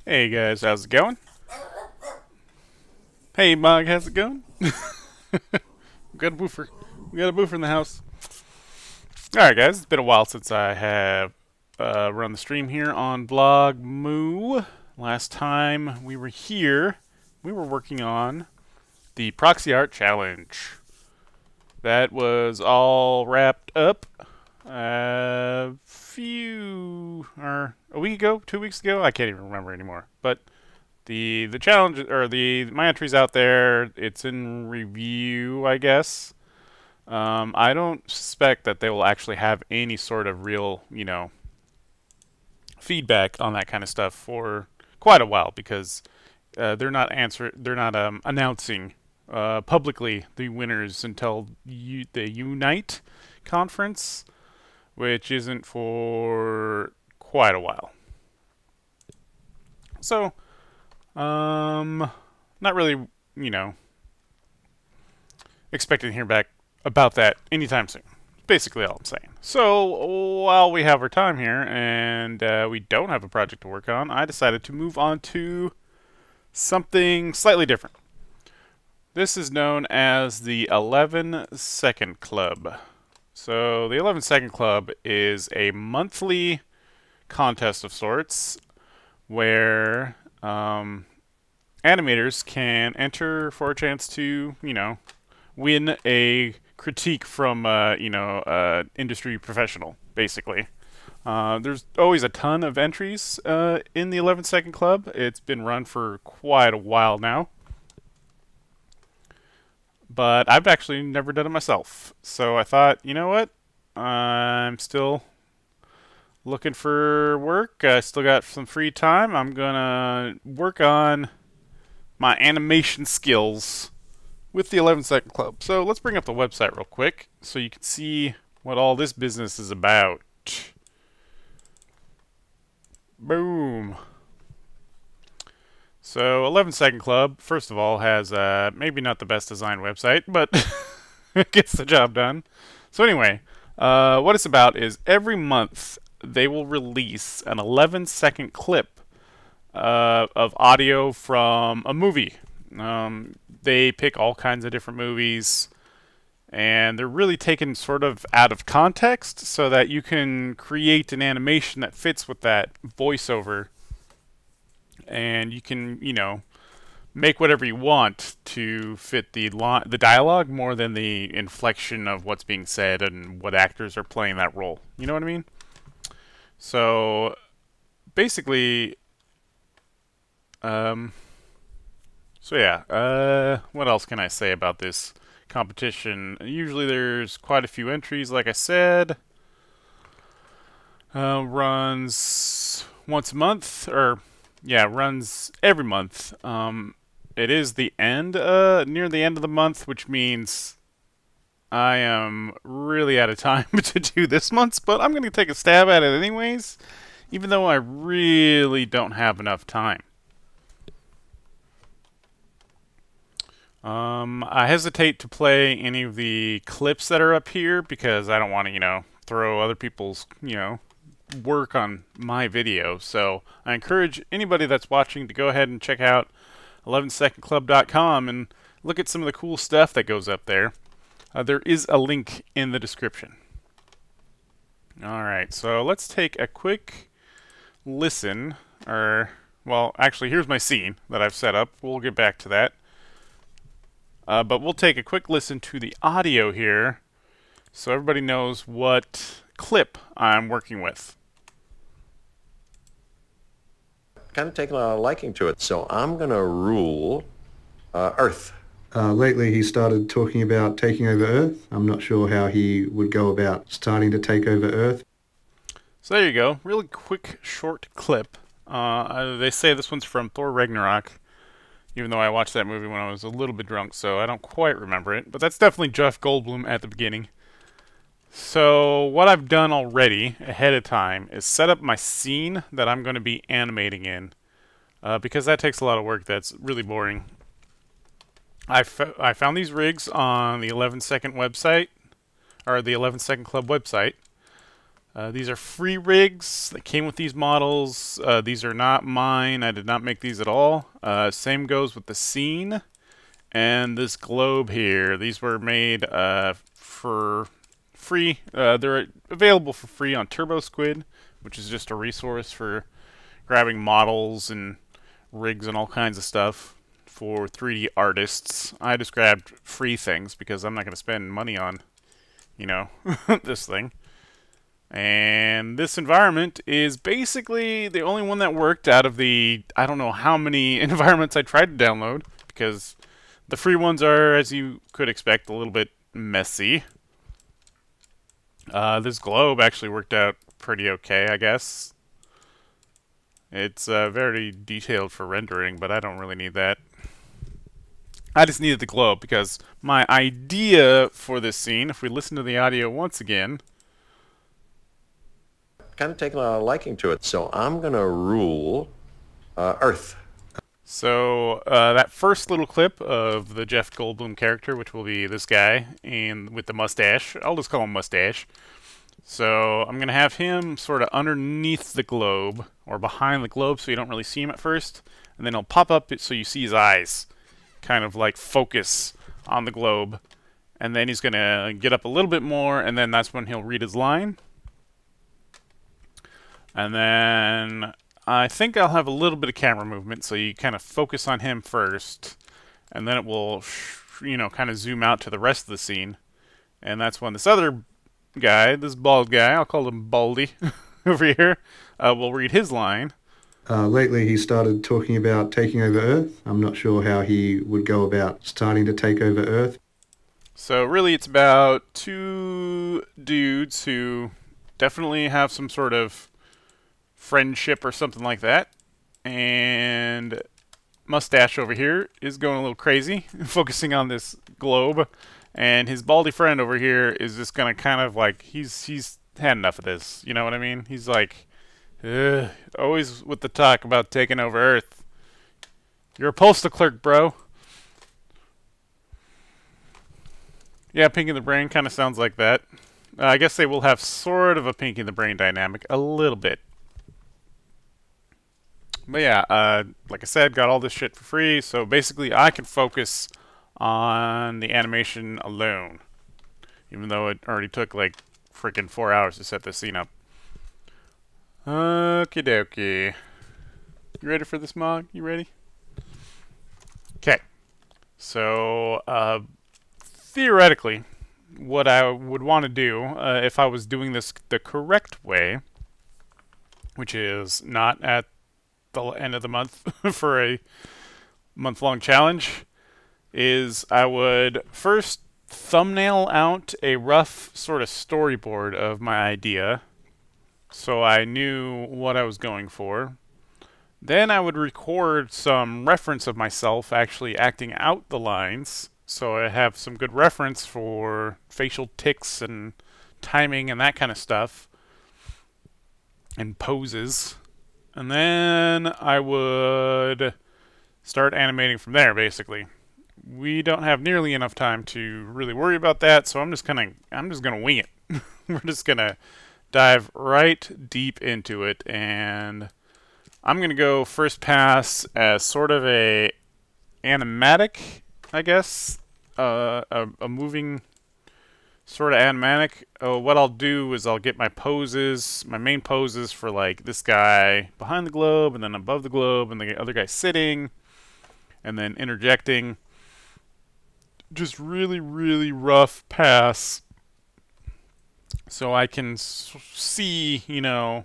Hey guys, how's it going? Hey Mog, how's it going? We got a boofer. We got a boofer in the house. Alright guys, it's been a while since I have run the stream here on Vlog Moo. Last time we were here, we were working on the Proxy Art Challenge. That was all wrapped up a week ago, 2 weeks ago? I can't even remember anymore. But the challenge, or my entry's out there. It's in review, I guess. I don't suspect that they will actually have any sort of real, feedback on that kind of stuff for quite a while because they're not announcing publicly the winners until the Unite conference, which isn't for quite a while. So, not really, expecting to hear back about that anytime soon. Basically all I'm saying. So, while we have our time here and we don't have a project to work on, I decided to move on to something slightly different. This is known as the 11-Second Club. So, the 11-Second Club is a monthly contest of sorts where animators can enter for a chance to, win a critique from, industry professional, basically. There's always a ton of entries in the 11-Second Club. It's been run for quite a while now. But I've actually never done it myself. So I thought, you know what? I'm still looking for work. I still got some free time. I'm gonna work on my animation skills with the 11-Second Club. So let's bring up the website real quick so you can see what all this business is about. Boom. So 11-Second Club, first of all, has maybe not the best designed website, but it gets the job done. So anyway, what it's about is every month they will release an 11-second clip of audio from a movie. They pick all kinds of different movies, and they're really taken sort of out of context so that you can create an animation that fits with that voiceover, and you can, make whatever you want to fit the dialogue more than the inflection of what's being said and what actors are playing that role. You know what I mean? So basically, what else can I say about this competition? Usually there's quite a few entries, like I said. Runs once a month, runs every month. It is the end, near the end of the month, which means I am really out of time to do this month's, but I'm going to take a stab at it anyways, even though I really don't have enough time. I hesitate to play any of the clips that are up here because I don't want to, throw other people's, work on my video. So I encourage anybody that's watching to go ahead and check out 11secondclub.com and look at some of the cool stuff that goes up there. There is a link in the description. Alright, so let's take a quick listen, actually here's my scene that I've set up. We'll get back to that. But we'll take a quick listen to the audio here so everybody knows what clip I'm working with. Kind of taken a liking to it, so I'm going to rule Earth. Lately he started talking about taking over Earth. I'm not sure how he would go about starting to take over Earth. So there you go. Really quick, short clip. They say this one's from Thor Ragnarok, even though I watched that movie when I was a little bit drunk, so I don't quite remember it. But that's definitely Jeff Goldblum at the beginning. So what I've done already ahead of time is set up my scene that I'm going to be animating in, because that takes a lot of work that's really boring. I found these rigs on the 11-second website, or the 11-second club website. These are free rigs that came with these models. These are not mine. I did not make these at all. Same goes with the scene and this globe here. These were made for free. They're available for free on TurboSquid, which is just a resource for grabbing models and rigs and all kinds of stuff for 3D artists. I just grabbed free things because I'm not going to spend money on, you know, this thing. And this environment is basically the only one that worked out of the, I don't know how many environments I tried to download, because the free ones are, as you could expect, a little bit messy. This globe actually worked out pretty okay, I guess. It's very detailed for rendering, but I don't really need that. I just needed the globe because my idea for this scene, if we listen to the audio once again, kind of taken a liking to it, so I'm going to rule Earth. So that first little clip of the Jeff Goldblum character, which will be this guy, and with the mustache, I'll just call him Mustache. So I'm going to have him sort of underneath the globe, or behind the globe, so you don't really see him at first, and then he'll pop up so you see his eyes, kind of like focus on the globe, and then he's going to get up a little bit more, and then that's when he'll read his line. And then I think I'll have a little bit of camera movement, so you kind of focus on him first, and then it will, you know, kind of zoom out to the rest of the scene. And that's when this other guy, this bald guy, I'll call him Baldy, over here, will read his line. Lately he started talking about taking over Earth. I'm not sure how he would go about starting to take over Earth. So really it's about two dudes who definitely have some sort of friendship or something like that, and Mustache over here is going a little crazy, focusing on this globe, and his baldy friend over here is just gonna kind of like, he's had enough of this, you know what I mean? He's like, always with the talk about taking over Earth. You're a postal clerk, bro. Yeah, Pink in the Brain kind of sounds like that. I guess they will have sort of a Pink in the Brain dynamic, a little bit. But yeah, like I said, got all this shit for free, so basically I can focus on the animation alone, even though it already took like freaking 4 hours to set this scene up. Okie dokie. You ready for this, Mog? You ready? Okay. So, theoretically, what I would want to do, if I was doing this the correct way, which is not at the end of the month for a month-long challenge, is I would first thumbnail out a rough sort of storyboard of my idea so I knew what I was going for. Then I would record some reference of myself actually acting out the lines so I have some good reference for facial tics and timing and that kind of stuff and poses. And then I would start animating from there, basically. We don't have nearly enough time to really worry about that, so I'm just gonna wing it. We're just gonna dive right deep into it, and I'm gonna go first pass as sort of a animatic, I guess, a moving sort of animatic. What I'll do is I'll get my poses, my main poses for like this guy behind the globe, and then above the globe, and the other guy sitting, and then interjecting. Just really, really rough pass, so I can see, you know,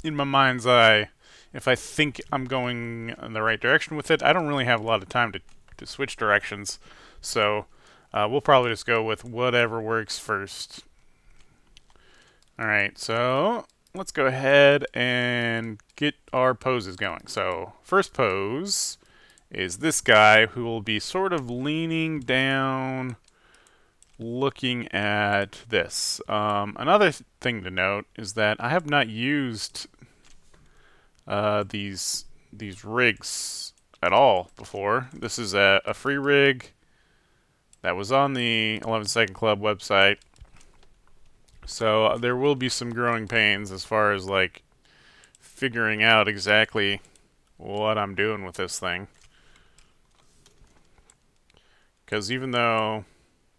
in my mind's eye, if I think I'm going in the right direction with it. I don't really have a lot of time to switch directions, so we'll probably just go with whatever works first. Alright, so let's go ahead and get our poses going. So, first pose is this guy who will be sort of leaning down, looking at this. Another thing to note is that I have not used these rigs at all before. This is a free rig that was on the 11 Second Club website, So there will be some growing pains as far as like figuring out exactly what I'm doing with this thing. Because even though,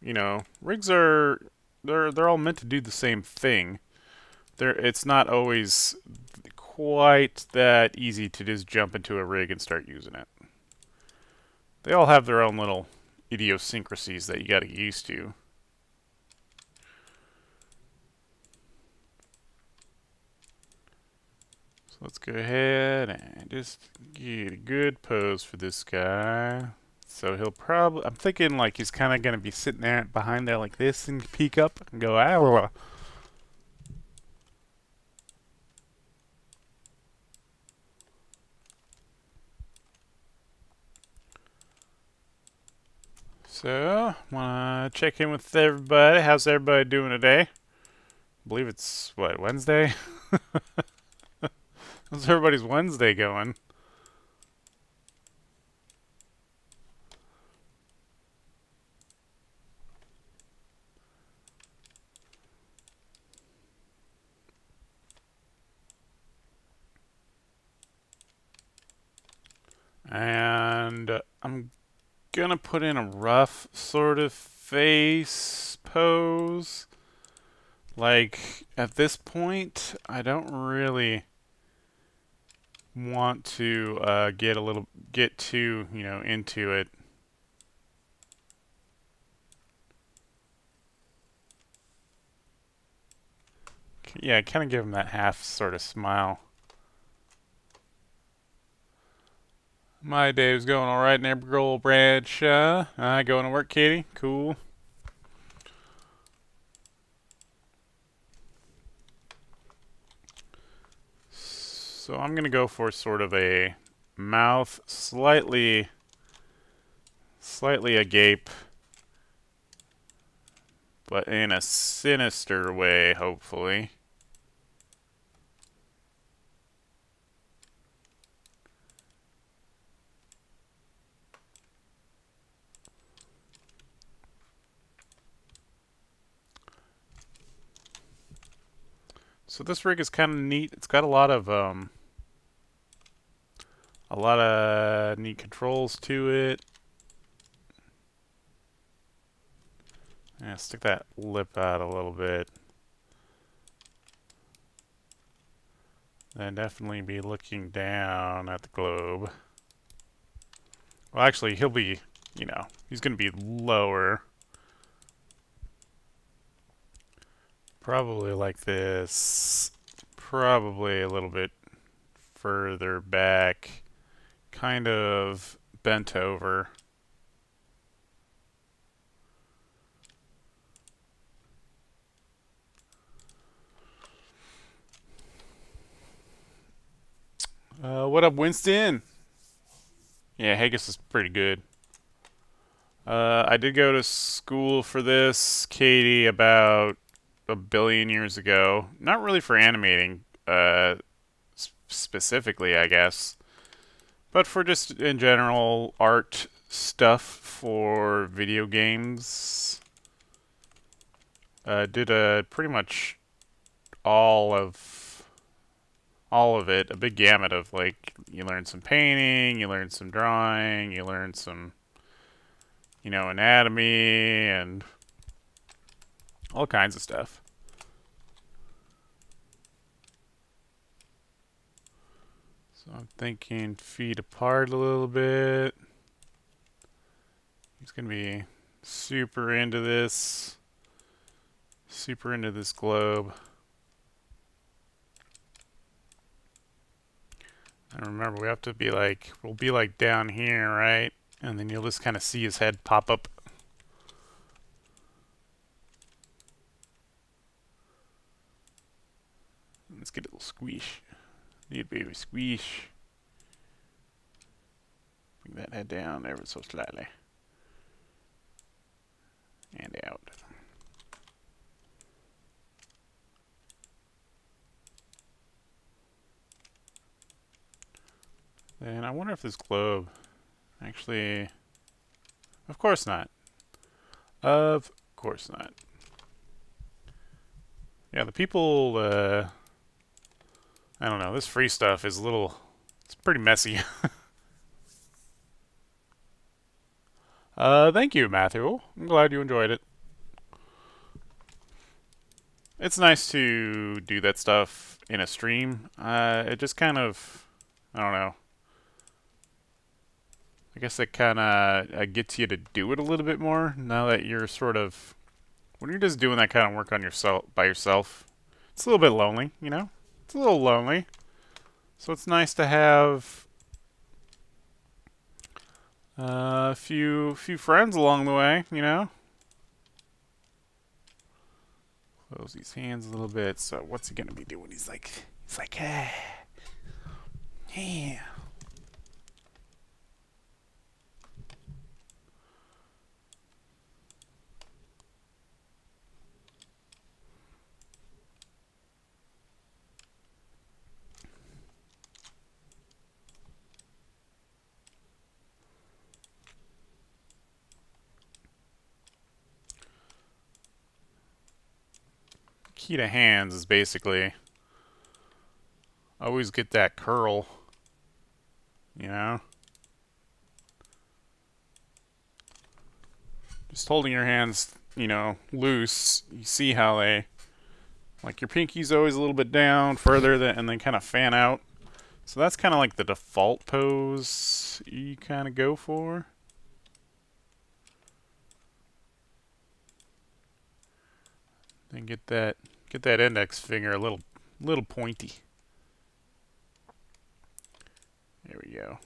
you know, rigs are they're all meant to do the same thing. It's not always quite that easy to just jump into a rig and start using it. They all have their own little idiosyncrasies that you got to get used to. So let's go ahead and just get a good pose for this guy. So he'll probably, I'm thinking like he's kind of going to be sitting there behind there like this and peek up and go, ah. So, wanna check in with everybody. How's everybody doing today? I believe it's, what, Wednesday? How's everybody's Wednesday going? And I'm gonna put in a rough sort of face pose. Like, at this point, I don't really want to get too, you know, into it. Yeah, kind of give him that half sort of smile. My day was going alright in Evergrove Branch. Going to work, Katie? Cool. So I'm going to go for sort of a mouth slightly agape, but in a sinister way, hopefully. So this rig is kind of neat. It's got a lot of neat controls to it. Yeah, stick that lip out a little bit. Then definitely be looking down at the globe. Well, actually, he'll be, you know, he's going to be lower. Probably like this. Probably a little bit further back. Kind of bent over. What up, Winston? Yeah, Haggis is pretty good. I did go to school for this, Katie, about a billion years ago. Not really for animating, specifically, I guess, but for just in general art stuff for video games. Did pretty much all of it, a big gamut of like you learn some painting, you learn some drawing, you learn some, you know, anatomy and all kinds of stuff. So I'm thinking feet apart a little bit. He's gonna be super into this globe. And remember, we have to be like, we'll be like down here, right? And then you'll just kind of see his head pop up. Let's get a little squish. Need a baby squish. Bring that head down ever so slightly. And out. Then I wonder if this globe actually... Of course not. Of course not. Yeah, the people, I don't know, this free stuff is a little, it's pretty messy. Thank you, Matthew. I'm glad you enjoyed it. It's nice to do that stuff in a stream. It just kind of, I don't know. I guess it kind of gets you to do it a little bit more now that you're sort of, when you're just doing that kind of work on yourself by yourself, it's a little bit lonely, you know? It's a little lonely. So it's nice to have a few friends along the way, you know? Close these hands a little bit. So what's he gonna be doing? He's like, hey, yeah. Key to hands is basically always get that curl, you know? Just holding your hands, you know, loose, you see how they, like your pinky's always a little bit down further than, and then kind of fan out. So that's kind of like the default pose you kind of go for. Then get that index finger a little pointy. There we go.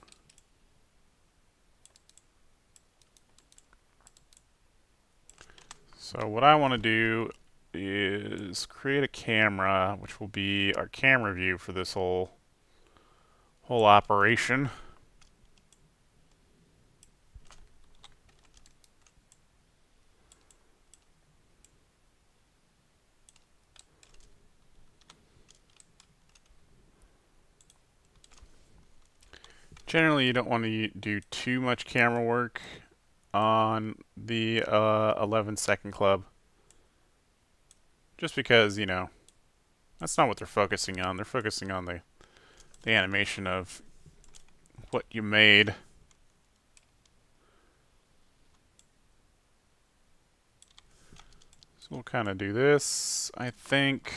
So what I want to do is create a camera, which will be our camera view for this whole operation. Generally, you don't want to do too much camera work on the 11-second club. Just because, you know, that's not what they're focusing on. They're focusing on the animation of what you made. So we'll kind of do this, I think.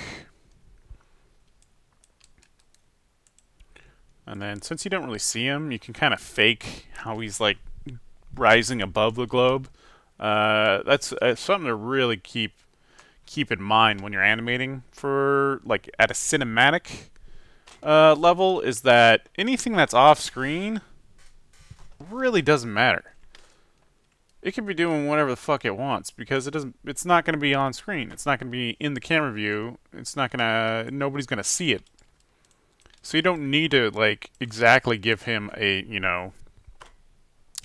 And then since you don't really see him, you can kind of fake how he's like rising above the globe. That's something to really keep in mind when you're animating for like at a cinematic level, is that anything that's off screen really doesn't matter. It can be doing whatever the fuck it wants because it's not going to be on screen. It's not going to be in the camera view. Nobody's going to see it. So you don't need to like exactly give him a, you know,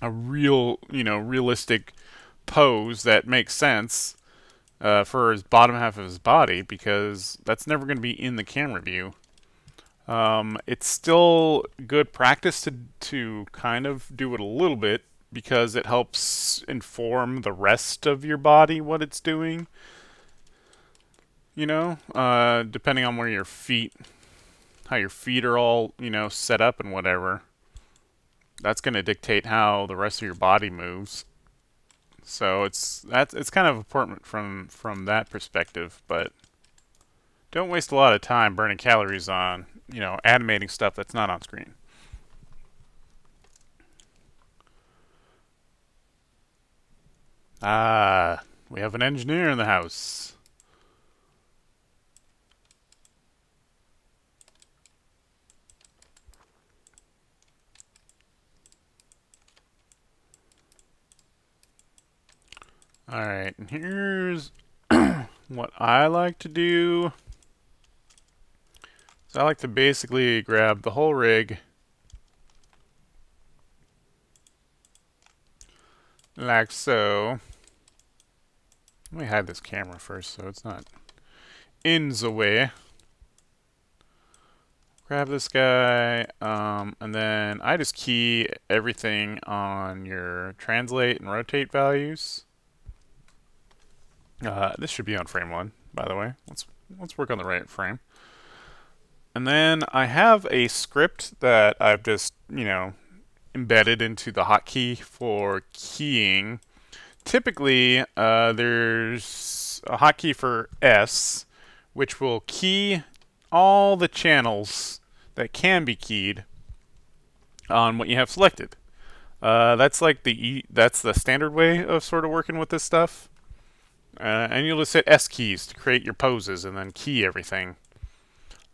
a real, you know, realistic pose that makes sense for his bottom half of his body, because that's never going to be in the camera view. It's still good practice to kind of do it a little bit, because it helps inform the rest of your body what it's doing. You know, depending on where your feet, how your feet are all, you know, set up and whatever. That's going to dictate how the rest of your body moves. So it's kind of important from that perspective, but don't waste a lot of time burning calories on, you know, animating stuff that's not on screen. Ah, we have an engineer in the house. Alright, and here's what I like to do. So I like to basically grab the whole rig, like so. Let me hide this camera first so it's not in the way. Grab this guy, and then I just key everything on your translate and rotate values. This should be on frame 1, by the way. let's work on the right frame. And then I have a script that I've just, embedded into the hotkey for keying. Typically, there's a hotkey for S, which will key all the channels that can be keyed on what you have selected. That's like that's the standard way of sort of working with this stuff. And you'll just hit S keys to create your poses and then key everything.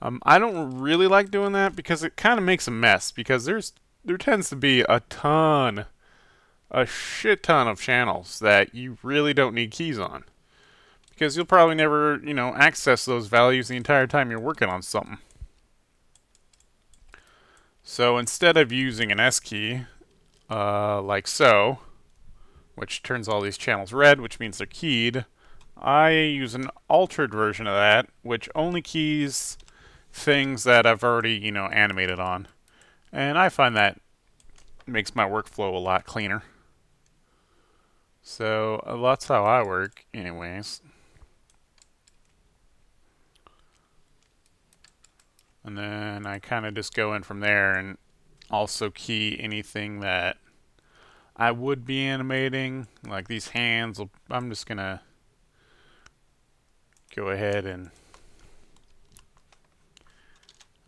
I don't really like doing that because it kind of makes a mess, because there tends to be a shit ton of channels that you really don't need keys on, because you'll probably never, access those values the entire time you're working on something. So instead of using an S key, like so, which turns all these channels red, which means they're keyed, I use an altered version of that, which only keys things that I've already, animated on. And I find that makes my workflow a lot cleaner. So that's how I work anyways. And then I kind of just go in from there and also key anything that I would be animating, like these hands. I'm just gonna go ahead and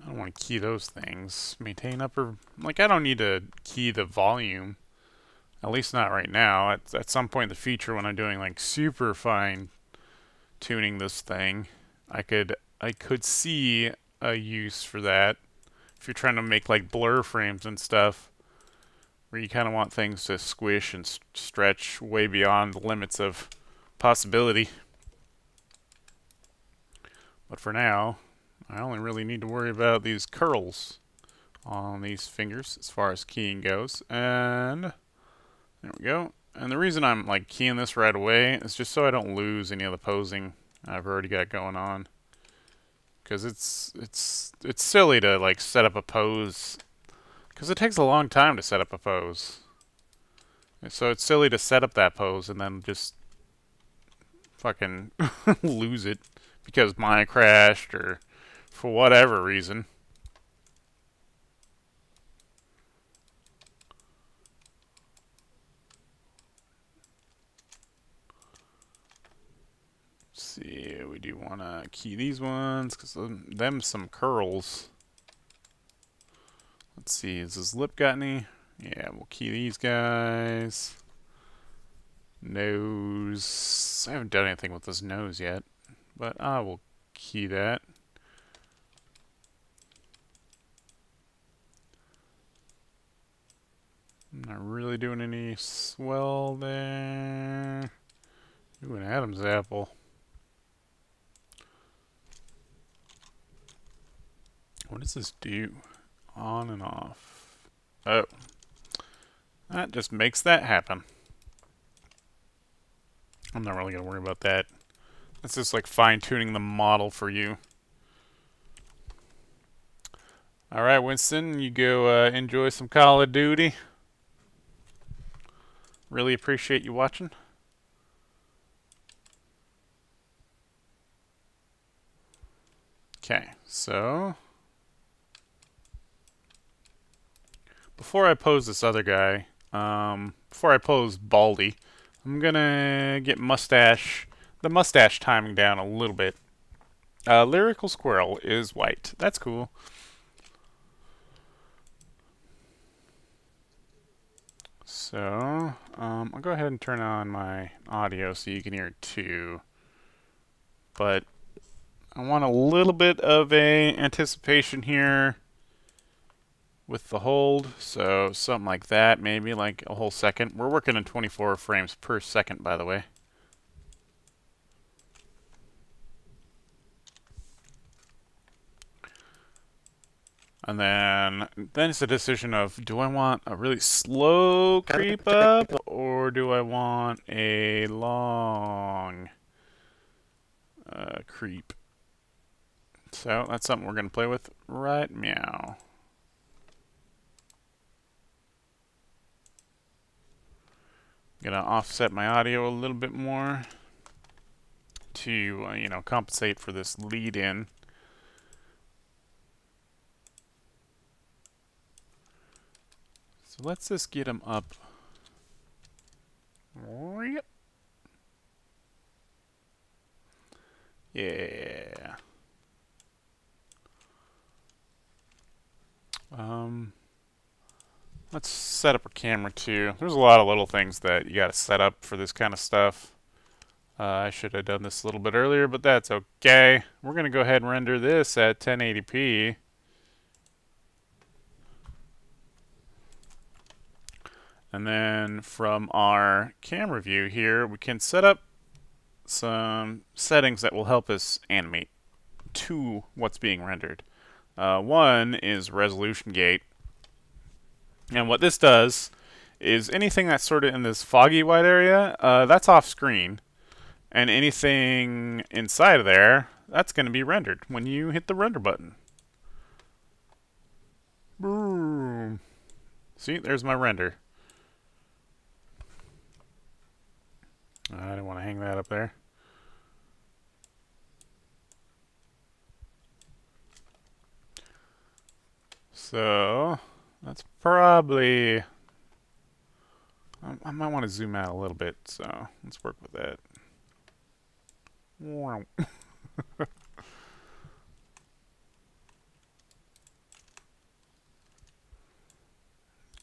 I don't want to key those things. Maintain upper, like I don't need to key the volume, at least not right now. At some point in the future, when I'm doing like super fine tuning this thing, I could see a use for that. If you're trying to make like blur frames and stuff, where you kind of want things to squish and stretch way beyond the limits of possibility. But for now, I only really need to worry about these curls on these fingers as far as keying goes. And there we go. And the reason I'm like keying this right away is just so I don't lose any of the posing I've already got going on. Because it's silly to like set up a pose, because it takes a long time to set up a pose. And so it's silly to set up that pose and then just fucking lose it because mine crashed or for whatever reason. Let's see, we do want to key these ones because them some curls. Let's see, has this lip got any? Yeah, we'll key these guys. Nose. I haven't done anything with this nose yet, but I will key that. I'm not really doing any swell there. Ooh, an Adam's apple. What does this do? On and off. Oh. That just makes that happen. I'm not really going to worry about that. It's just like fine-tuning the model for you. Alright, Winston, you go enjoy some Call of Duty. Really appreciate you watching. Okay, so before I pose this other guy, before I pose Baldy, I'm gonna get the mustache timing down a little bit. Lyrical Squirrel is white. That's cool. So, I'll go ahead and turn on my audio so you can hear it too. But I want a little bit of a anticipation here with the hold, so something like that, maybe like a whole second. We're working in 24 frames per second, by the way. And then it's a decision of, do I want a really slow creep up, or do I want a long creep? So that's something we're going to play with right meow. Gonna offset my audio a little bit more to, you know, compensate for this lead in. So let's just get him up. Yep. Yeah. Let's set up a camera too. There's a lot of little things that you gotta set up for this kind of stuff. I should have done this a little bit earlier, but that's okay. We're gonna go ahead and render this at 1080p. And then from our camera view here, we can set up some settings that will help us animate to what's being rendered. One is resolution gate. And what this does is anything that's sort of in this foggy white area, that's off screen. And anything inside of there, that's going to be rendered when you hit the render button. Boom. See, there's my render. I didn't want to hang that up there. So, that's probably... I might want to zoom out a little bit, so let's work with that. Wow.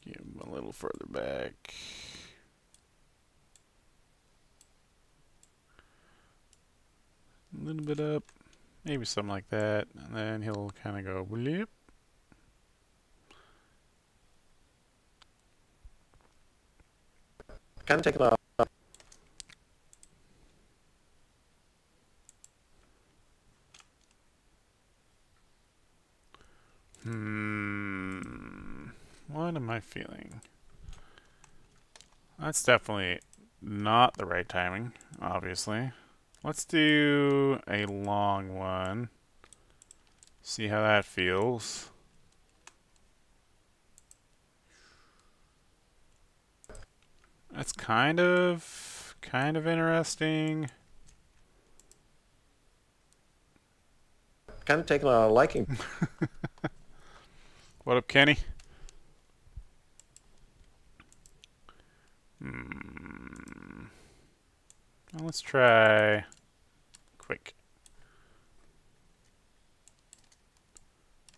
Give him a little further back. A little bit up. Maybe something like that. And then he'll kind of go bleep. Kind of taking a What am I feeling? That's definitely not the right timing, obviously. Let's do a long one. See how that feels. That's kind of interesting. kind of taking a liking. What up, Kenny? Well, let's try quick.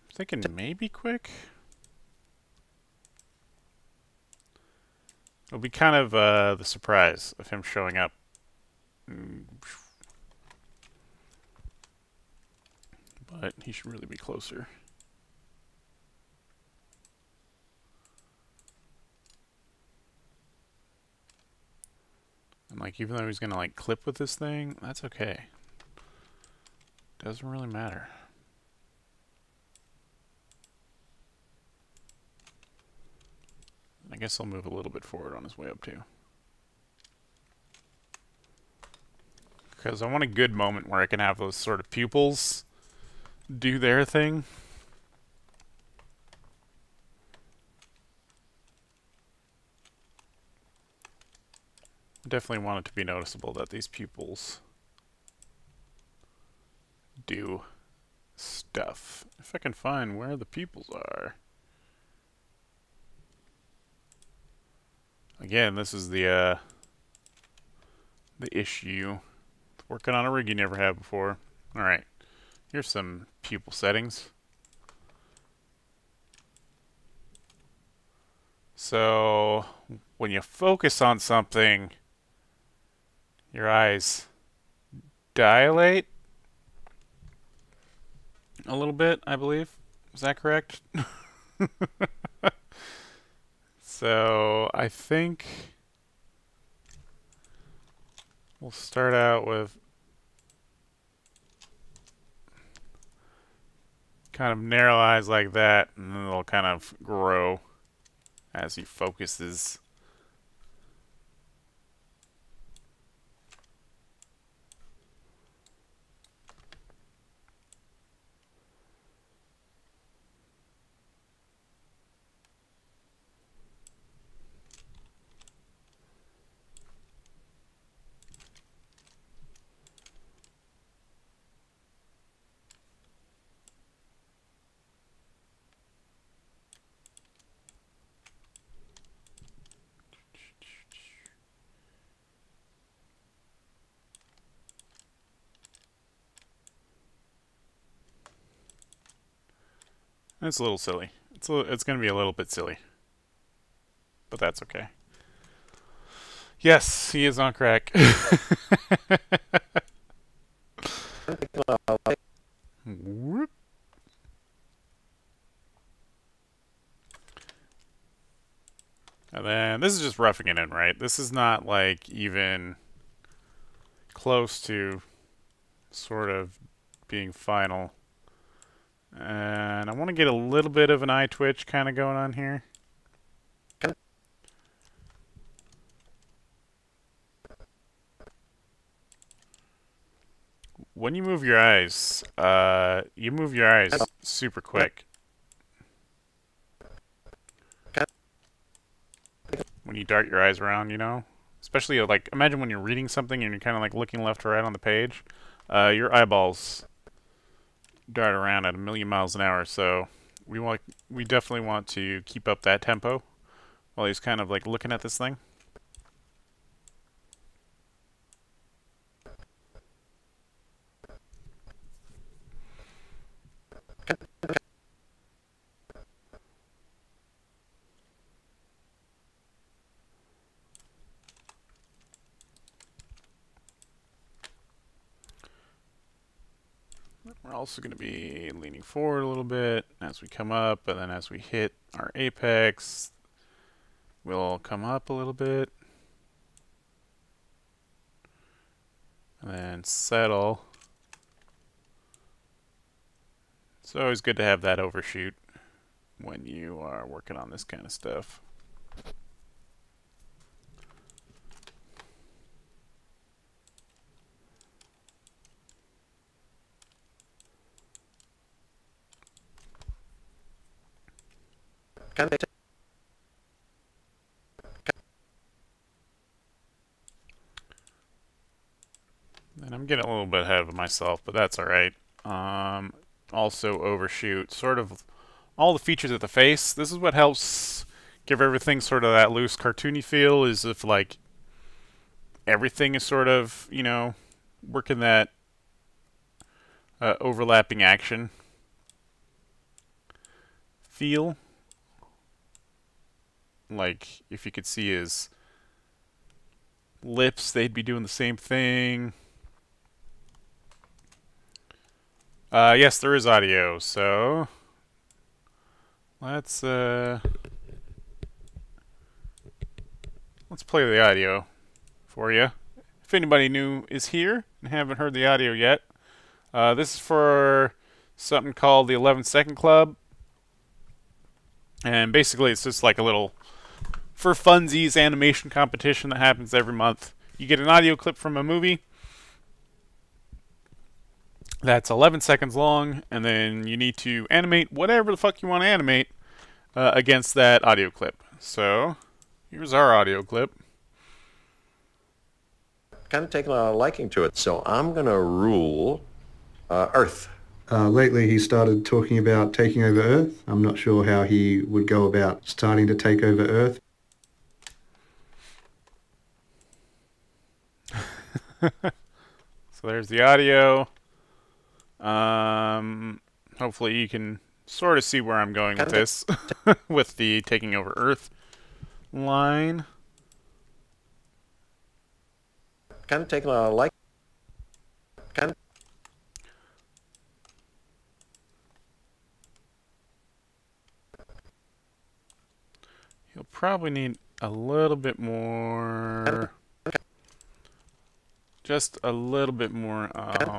I'm thinking maybe quick. It'll be kind of the surprise of him showing up. But he should really be closer. And like, even though he's gonna like clip with this thing, that's okay. Doesn't really matter. I guess I'll move a little bit forward on his way up too. Because I want a good moment where I can have those sort of pupils do their thing. Definitely want it to be noticeable that these pupils do stuff. If I can find where the pupils are. Again, this is the issue. Working on a rig you never had before. Alright, here's some pupil settings. So, when you focus on something, your eyes dilate a little bit, I believe. Is that correct? So, I think we'll start out with kind of narrow eyes like that, and then they'll kind of grow as he focuses. It's a little silly. It's going to be a little bit silly. But that's okay. Yes, he is on crack. Whoop. And then this is just roughing it in, right? This is not like even close to sort of being final. And I want to get a little bit of an eye twitch kind of going on here. When you move your eyes super quick. When you dart your eyes around, you know? Especially, like, imagine when you're reading something and you're kind of, like, looking left to right on the page. Your eyeballs dart around at 1,000,000 miles an hour, so we definitely want to keep up that tempo while he's kind of, like, looking at this thing. We're also going to be leaning forward a little bit as we come up, and then as we hit our apex, we'll come up a little bit. And then settle. It's always good to have that overshoot when you are working on this kind of stuff. And I'm getting a little bit ahead of myself, but that's alright. Also overshoot sort of all the features of the face. This is what helps give everything sort of that loose cartoony feel, is if like everything is sort of, you know, working that overlapping action feel. Like if you could see his lips, they'd be doing the same thing. Yes, there is audio, so let's play the audio for you. If anybody new is here and haven't heard the audio yet, this is for something called the 11-Second Club, and basically it's just like a little for funsies animation competition that happens every month. You get an audio clip from a movie that's 11 seconds long, and then you need to animate whatever the fuck you want to animate against that audio clip. So, here's our audio clip. Kind of taken a liking to it, so I'm going to rule Earth. Lately he started talking about taking over Earth. I'm not sure how he would go about starting to take over Earth. So there's the audio. Hopefully you can sort of see where I'm going with this, with the taking over Earth line. Kind of taken a like. Kind of. You'll probably need a little bit more, just a little bit more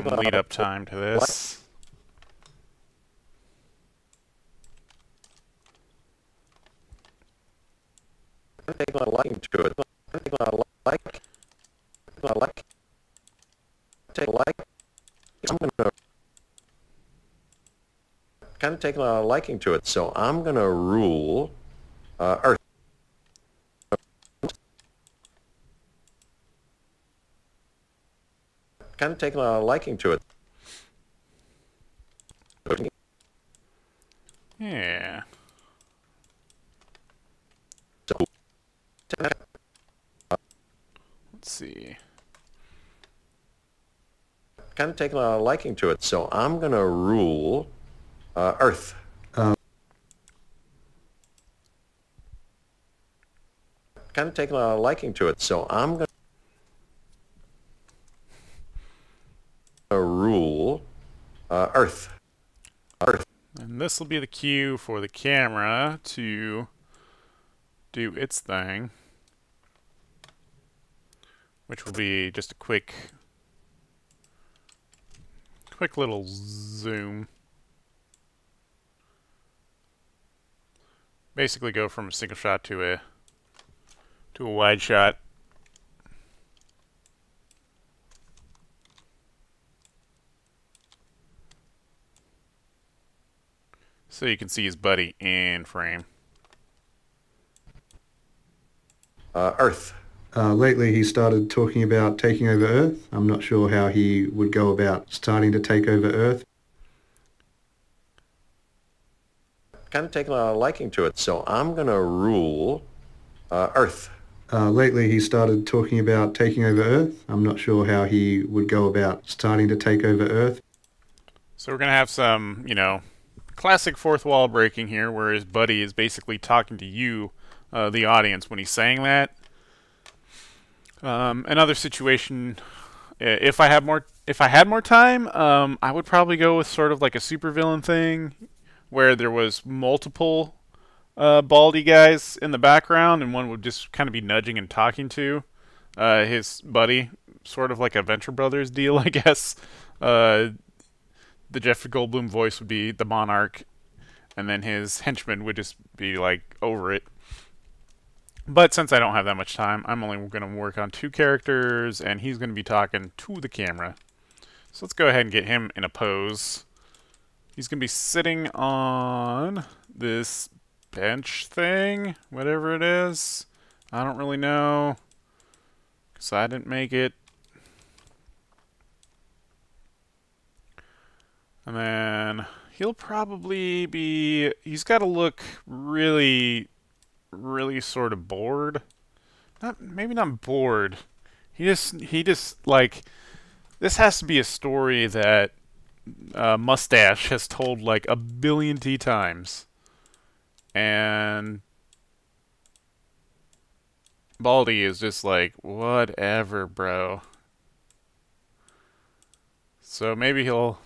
lead up time to this. Taking a liking to it. Taking a like. Take a like. I'm gonna kind of taking a liking to it, so I'm gonna rule Earth. Kind of taking a liking to it. Yeah. Let's see. Kind of taking a liking to it, so I'm gonna rule Earth. kind of taken a liking to it, so I'm going to rule Earth. And this will be the cue for the camera to do its thing, which will be just a quick little zoom. Basically go from a single shot to a wide shot. So you can see his buddy in frame. Earth. Lately he started talking about taking over Earth. I'm not sure how he would go about starting to take over Earth. Kind of taken a liking to it, so I'm going to rule Earth. Lately he started talking about taking over Earth. I'm not sure how he would go about starting to take over Earth. So we're going to have some, you know, classic fourth wall breaking here, where his buddy is basically talking to you, the audience, when he's saying that. Another situation, if I had more time, I would probably go with sort of like a supervillain thing, where there was multiple baldy guys in the background, and one would just kind of be nudging and talking to his buddy, sort of like a Venture Brothers deal, I guess. The Jeffrey Goldblum voice would be the Monarch, and then his henchman would just be like over it. But since I don't have that much time, I'm only going to work on 2 characters, and he's going to be talking to the camera. So let's go ahead and get him in a pose. He's going to be sitting on this bench thing, whatever it is. I don't really know, because I didn't make it. And then he'll probably be... He's got to look really sort of bored. Maybe not bored. He just like... This has to be a story that Mustache has told like a billion times. And Baldy is just like, whatever, bro. So maybe he'll...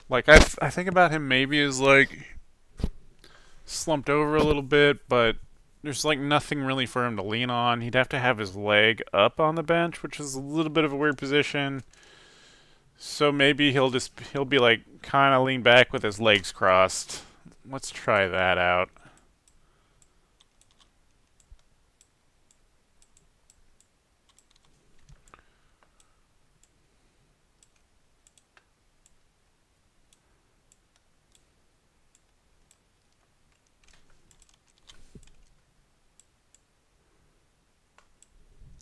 Like, I think about him maybe as, like, slumped over a little bit, but there's, like, nothing really for him to lean on. He'd have to have his leg up on the bench, which is a little bit of a weird position. So maybe he'll be, like, kind of lean back with his legs crossed. Let's try that out.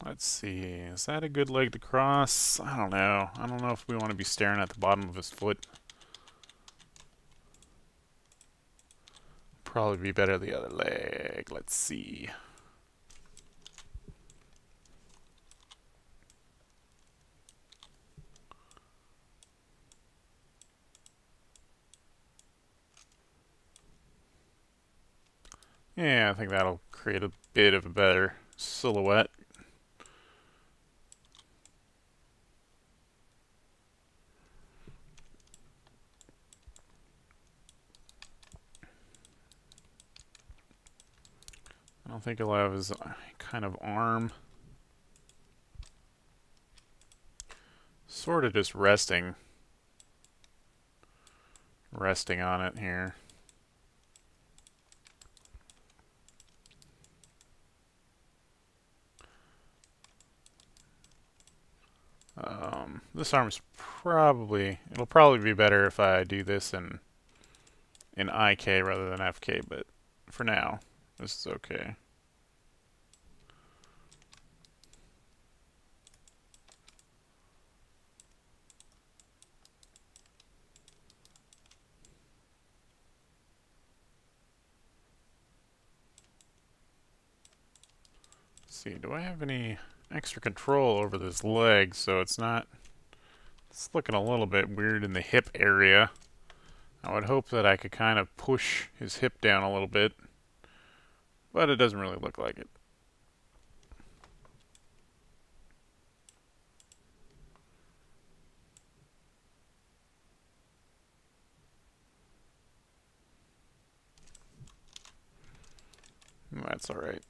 Let's see, is that a good leg to cross? I don't know. I don't know if we want to be staring at the bottom of his foot. Probably be better the other leg. Let's see. Yeah, I think that'll create a bit of a better silhouette. I don't think he'll have his kind of arm sort of just resting on it here. This arm's it'll probably be better if I do this in IK rather than FK, but for now, this is okay. Let's see, do I have any extra control over this leg so it's looking a little bit weird in the hip area. I would hope that I could kind of push his hip down a little bit, but it doesn't really look like it. That's alright.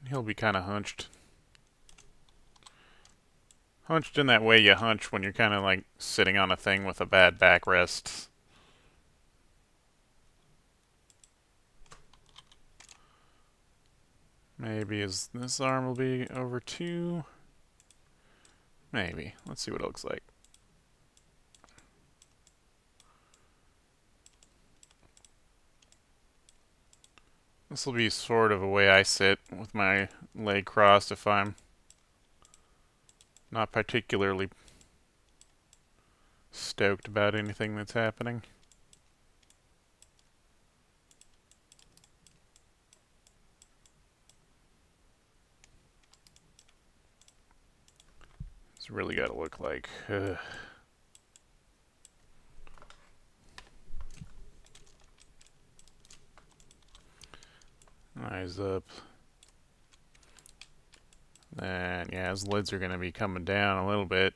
He'll be kind of hunched. Hunched in that way you hunch when you're kind of like sitting on a thing with a bad backrest. Maybe this arm will be over 2. Maybe. Let's see what it looks like. This will be sort of a way I sit with my leg crossed if I'm not particularly stoked about anything that's happening. It's really got to look like... Eyes up. Then, yeah, his lids are going to be coming down a little bit.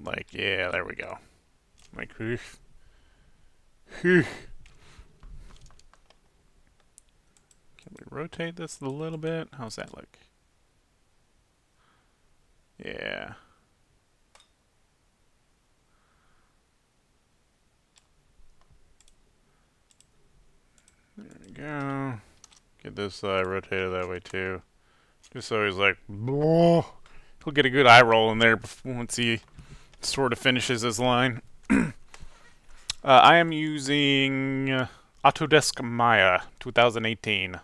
Like, yeah, there we go. Like, Can we rotate this a little bit? How's that look? Yeah. There we go. Get this side rotated that way too. Just so he's like, "Blah." He'll get a good eye roll in there once he sort of finishes his line. I am using Autodesk Maya 2018.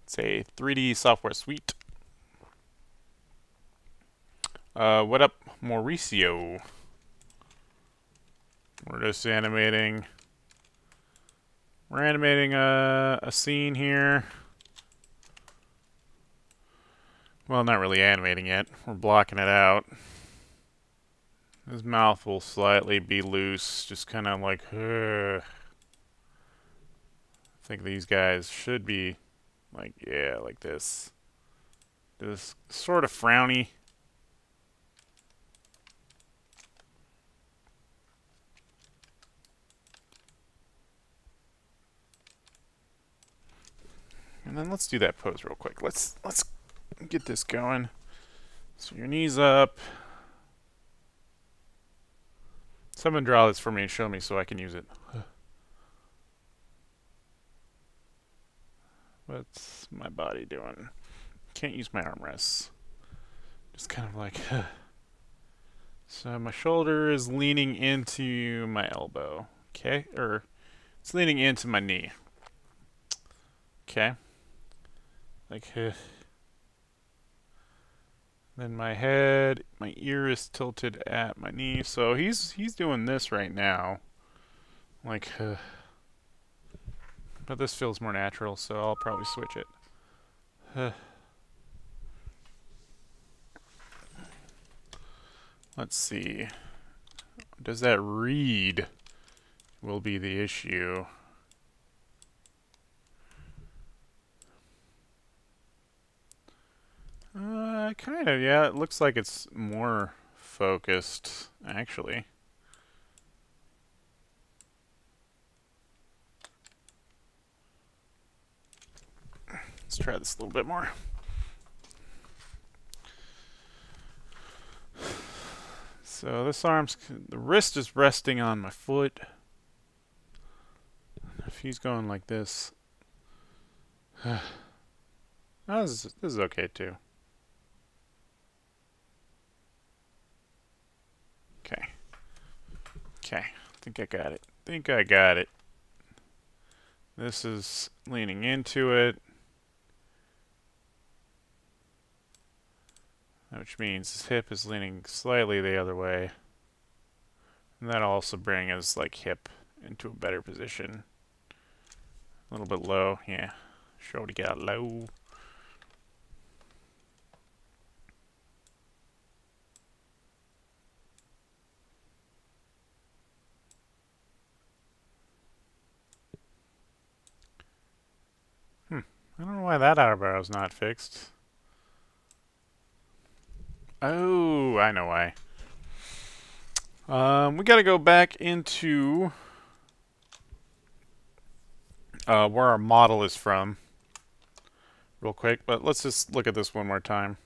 It's a 3D software suite. What up, Mauricio? We're just animating. We're animating a scene here. Well, not really animating it. We're blocking it out. His mouth will slightly be loose, just kind of like, I think these guys should be like, yeah, like this. Just sort of frowny. And then let's do that pose real quick. Let's get this going. So your knees up. Someone draw this for me and show me so I can use it. What's my body doing? Can't use my armrests. Just kind of like... So my shoulder is leaning into my elbow. Okay? Or it's leaning into my knee. Okay? Like... Then my head, my ear is tilted at my knee. So he's doing this right now. Like, but this feels more natural, so I'll probably switch it. Let's see. Does that read? Will be the issue. Kind of, yeah. It looks like it's more focused, actually. Let's try this a little bit more. So this the wrist is resting on my foot. If he's going like this, this is okay too. Okay. Okay. I think I got it. Think I got it. This is leaning into it. Which means his hip is leaning slightly the other way. And that'll also bring his like hip into a better position. A little bit low, yeah. Show to get out low. I don't know why that eyebrow's not fixed. Oh, I know why. We gotta go back into where our model is from real quick, but let's just look at this one more time.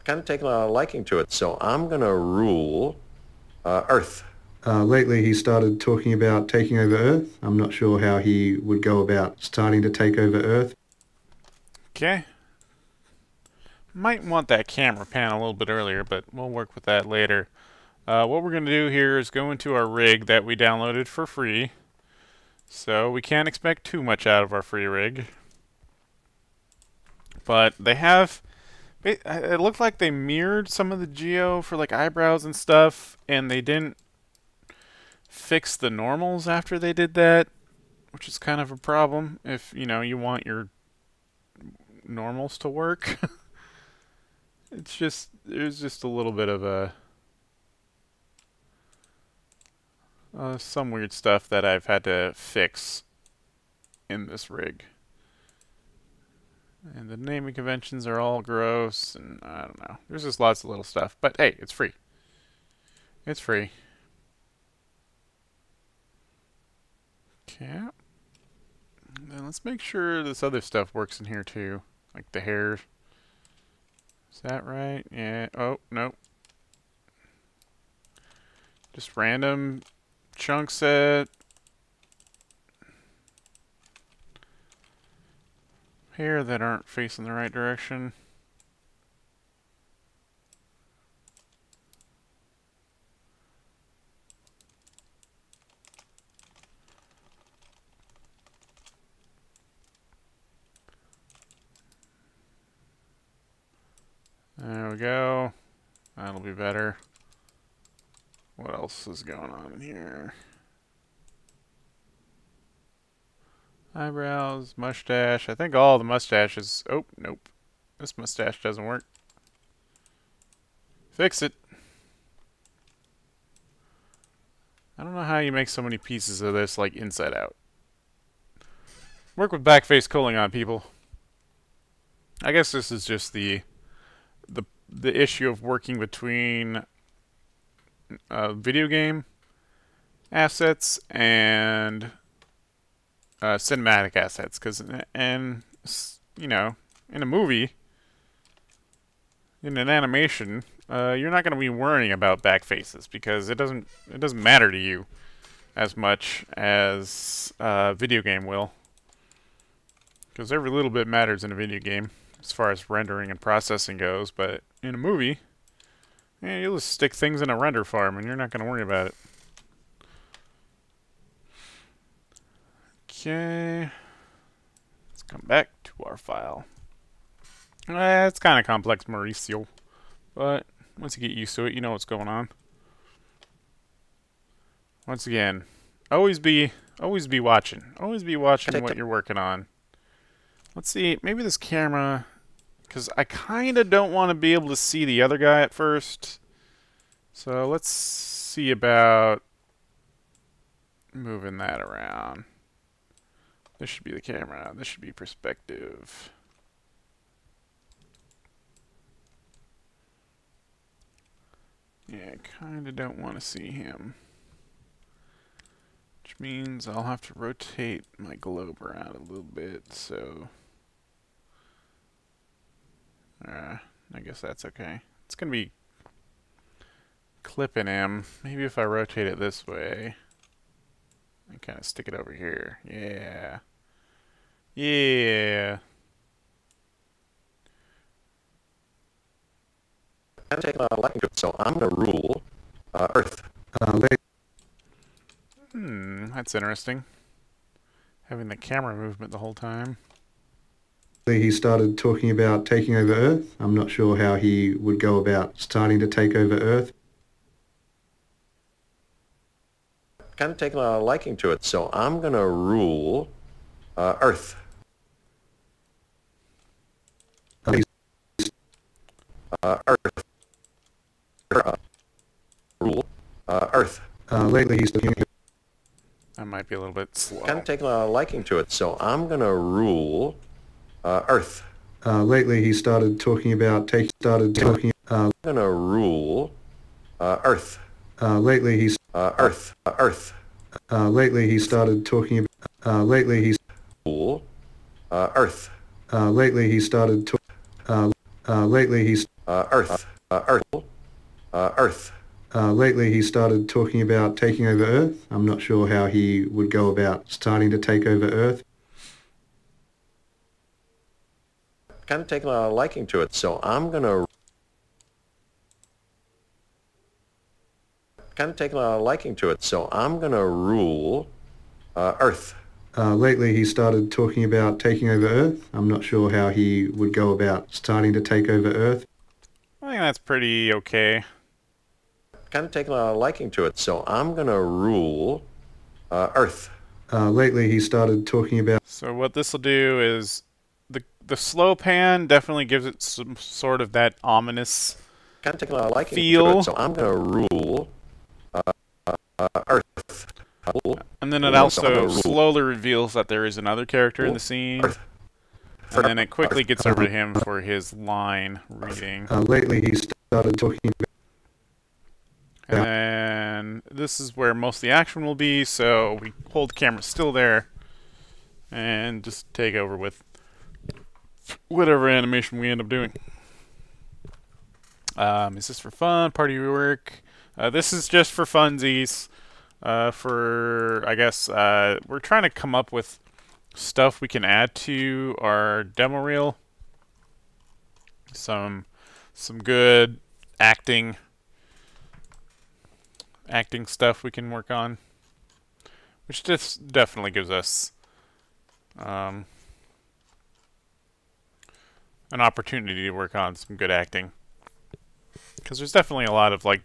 Kind of taken a liking to it, so I'm going to rule Earth. Lately he started talking about taking over Earth. I'm not sure how he would go about starting to take over Earth. Okay. Might want that camera pan a little bit earlier, but we'll work with that later. What we're going to do here is go into our rig that we downloaded for free. So we can't expect too much out of our free rig. But they have... It looked like they mirrored some of the geo for like eyebrows and stuff, and they didn't fix the normals after they did that, which is kind of a problem if, you know, you want your normals to work. There's just a little bit of some weird stuff that I've had to fix in this rig. And the naming conventions are all gross, and I don't know. There's just lots of little stuff. But hey, it's free. It's free. Okay. And then let's make sure this other stuff works in here too. Like the hair. Is that right? Yeah. Oh, no. Just random chunk set. Hair that aren't facing the right direction. There we go. That'll be better. What else is going on in here? Eyebrows, mustache. I think all the mustaches. Oh, nope. This mustache doesn't work. Fix it. I don't know how you make so many pieces of this, like, inside out. Work with backface culling on, people. I guess this is just the issue of working between video game assets and cinematic assets, because you know, in a movie, in an animation, you're not going to be worrying about back faces because it doesn't matter to you as much as video game will, because every little bit matters in a video game as far as rendering and processing goes. But in a movie, yeah, you'll just stick things in a render farm and you're not going to worry about it. Okay. Let's come back to our file. It's kind of complex, Mauricio. But once you get used to it, you know what's going on. Once again, always be watching. Always be watching what you're working on. Let's see, maybe this camera, because I kind of don't want to be able to see the other guy at first. So let's see about moving that around. This should be the camera. This should be perspective. Yeah, I kind of don't want to see him. Which means I'll have to rotate my globe around a little bit, so... I guess that's okay. It's going to be clipping him. Maybe if I rotate it this way and kind of stick it over here. Yeah. Yeah. I'm taking a liking to it, so I'm going to rule Earth. That's interesting. Having the camera movement the whole time. He started talking about taking over Earth. I'm not sure how he would go about starting to take over Earth. Kind of taken a liking to it, so I'm going to rule Earth. Earth. Rule Earth. Lately he's talking... I might might be a little bit slow. Kind of taken a liking to it, so I'm going to rule Earth. Lately, he started talking about I'm going to rule Earth. Lately, he's Earth. Earth. lately he started talking about. Lately, he's Rule Earth. lately he started to. Lately, he's Earth. Earth. Earth. lately he started talking about taking over Earth. I'm not sure how he would go about starting to take over Earth. Kind of taken a liking to it, so I'm going to kind of taken a liking to it, so I'm going to rule Earth. Lately, he started talking about taking over Earth. I'm not sure how he would go about starting to take over Earth. I think that's pretty okay. Kind of taken a liking to it, so I'm going to rule Earth. Lately, he started talking about. So what this will do is the slow pan definitely gives it some sort of that ominous Kind of taken a liking to feel. it, so I'm going to rule Earth. And then it So I'm also gonna rule slowly reveals that there is another character in the scene. Earth. And then it quickly gets over to him for his line reading. Lately, he started talking about. And then this is where most of the action will be, so we hold the camera still there and just take over with whatever animation we end up doing. Is this for fun? Party work? This is just for funsies. I guess, we're trying to come up with stuff we can add to our demo reel. Some good acting stuff we can work on, which just definitely gives us an opportunity to work on some good acting, because there's definitely a lot of like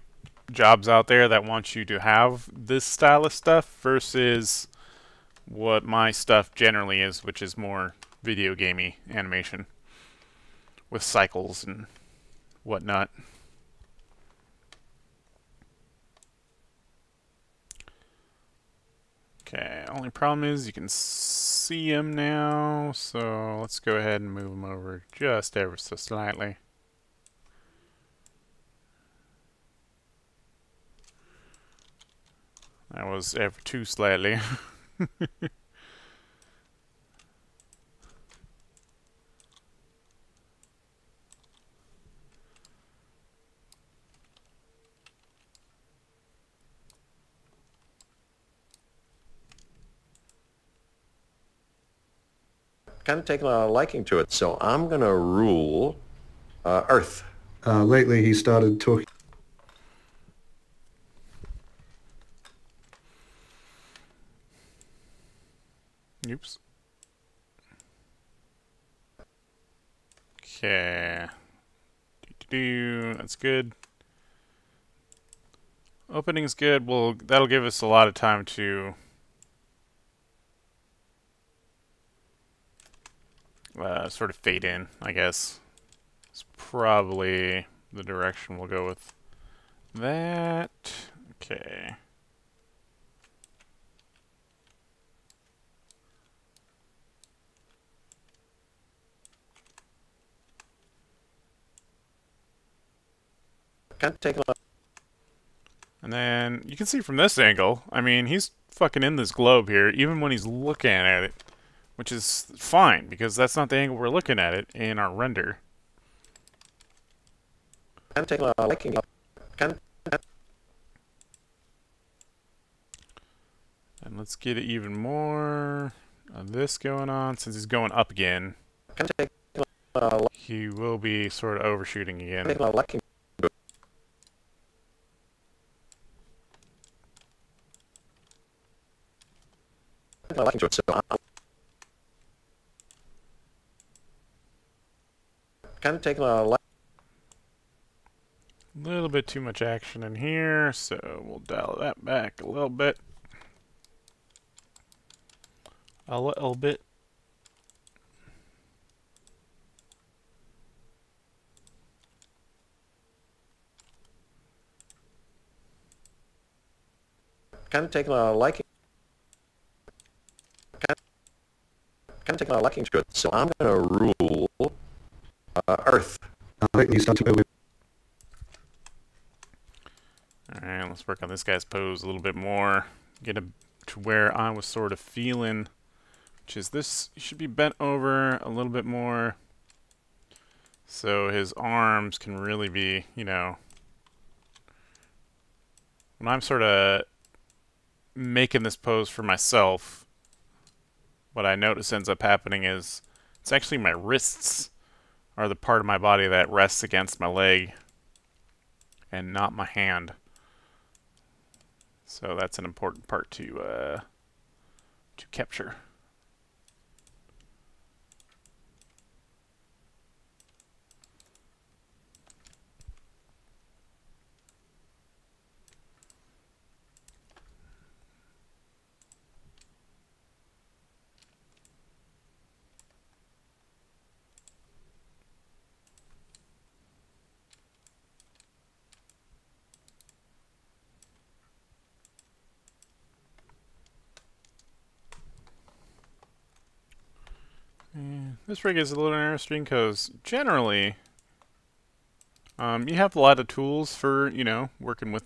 jobs out there that want you to have this style of stuff versus what my stuff generally is, which is more video gamey animation with cycles and whatnot. Okay, only problem is you can see him now, so let's go ahead and move him over just ever so slightly. That was ever too slightly. Kind of taken a liking to it, so I'm going to rule Earth. Lately, he started talking. Oops. Okay. That's good. Opening's good. Well, that'll give us a lot of time to sort of fade in, I guess. It's probably the direction we'll go with that. Okay. Kind of taken a And then you can see from this angle, I mean, he's fucking in this globe here, even when he's looking at it, which is fine, because that's not the angle we're looking at it in our render. kind of taken a liking. Kind of And let's get it even more of this going on. Since he's going up again, taken a he will be sort of overshooting again. liking. Liking to it, so I'm kind of taken a A little bit too much action in here, so we'll dial that back a little bit. A little bit. kind of taken a liking. taking a liking to it, so I'm going to rule Earth. Let me start to go with. Alright, let's work on this guy's pose a little bit more. Get him to where I was sort of feeling, which is this. He should be bent over a little bit more, so his arms can really be, you know, when I'm sort of making this pose for myself, what I notice ends up happening is it's actually my wrists are the part of my body that rests against my leg and not my hand. So that's an important part to capture. This rig is a little interesting because generally you have a lot of tools for, you know, working with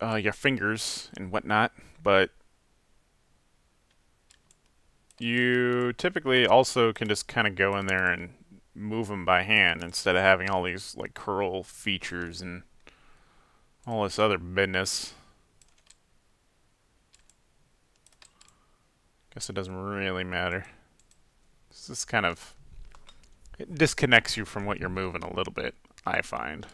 your fingers and whatnot, but you typically also can just kind of go in there and move them by hand instead of having all these like curl features and all this other business. Guess it doesn't really matter. It's just kind of, it disconnects you from what you're moving a little bit, I find.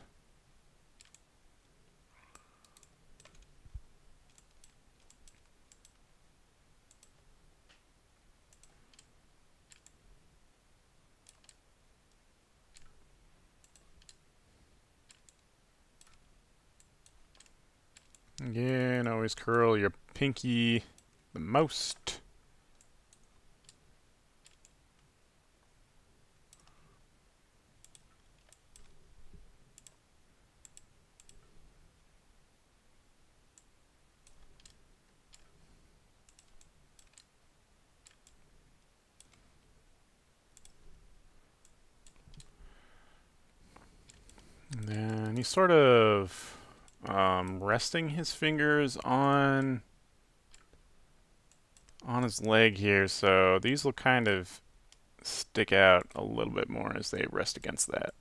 Again, always curl your pinky the most. And then he's sort of resting his fingers on his leg here, so these will kind of stick out a little bit more as they rest against that.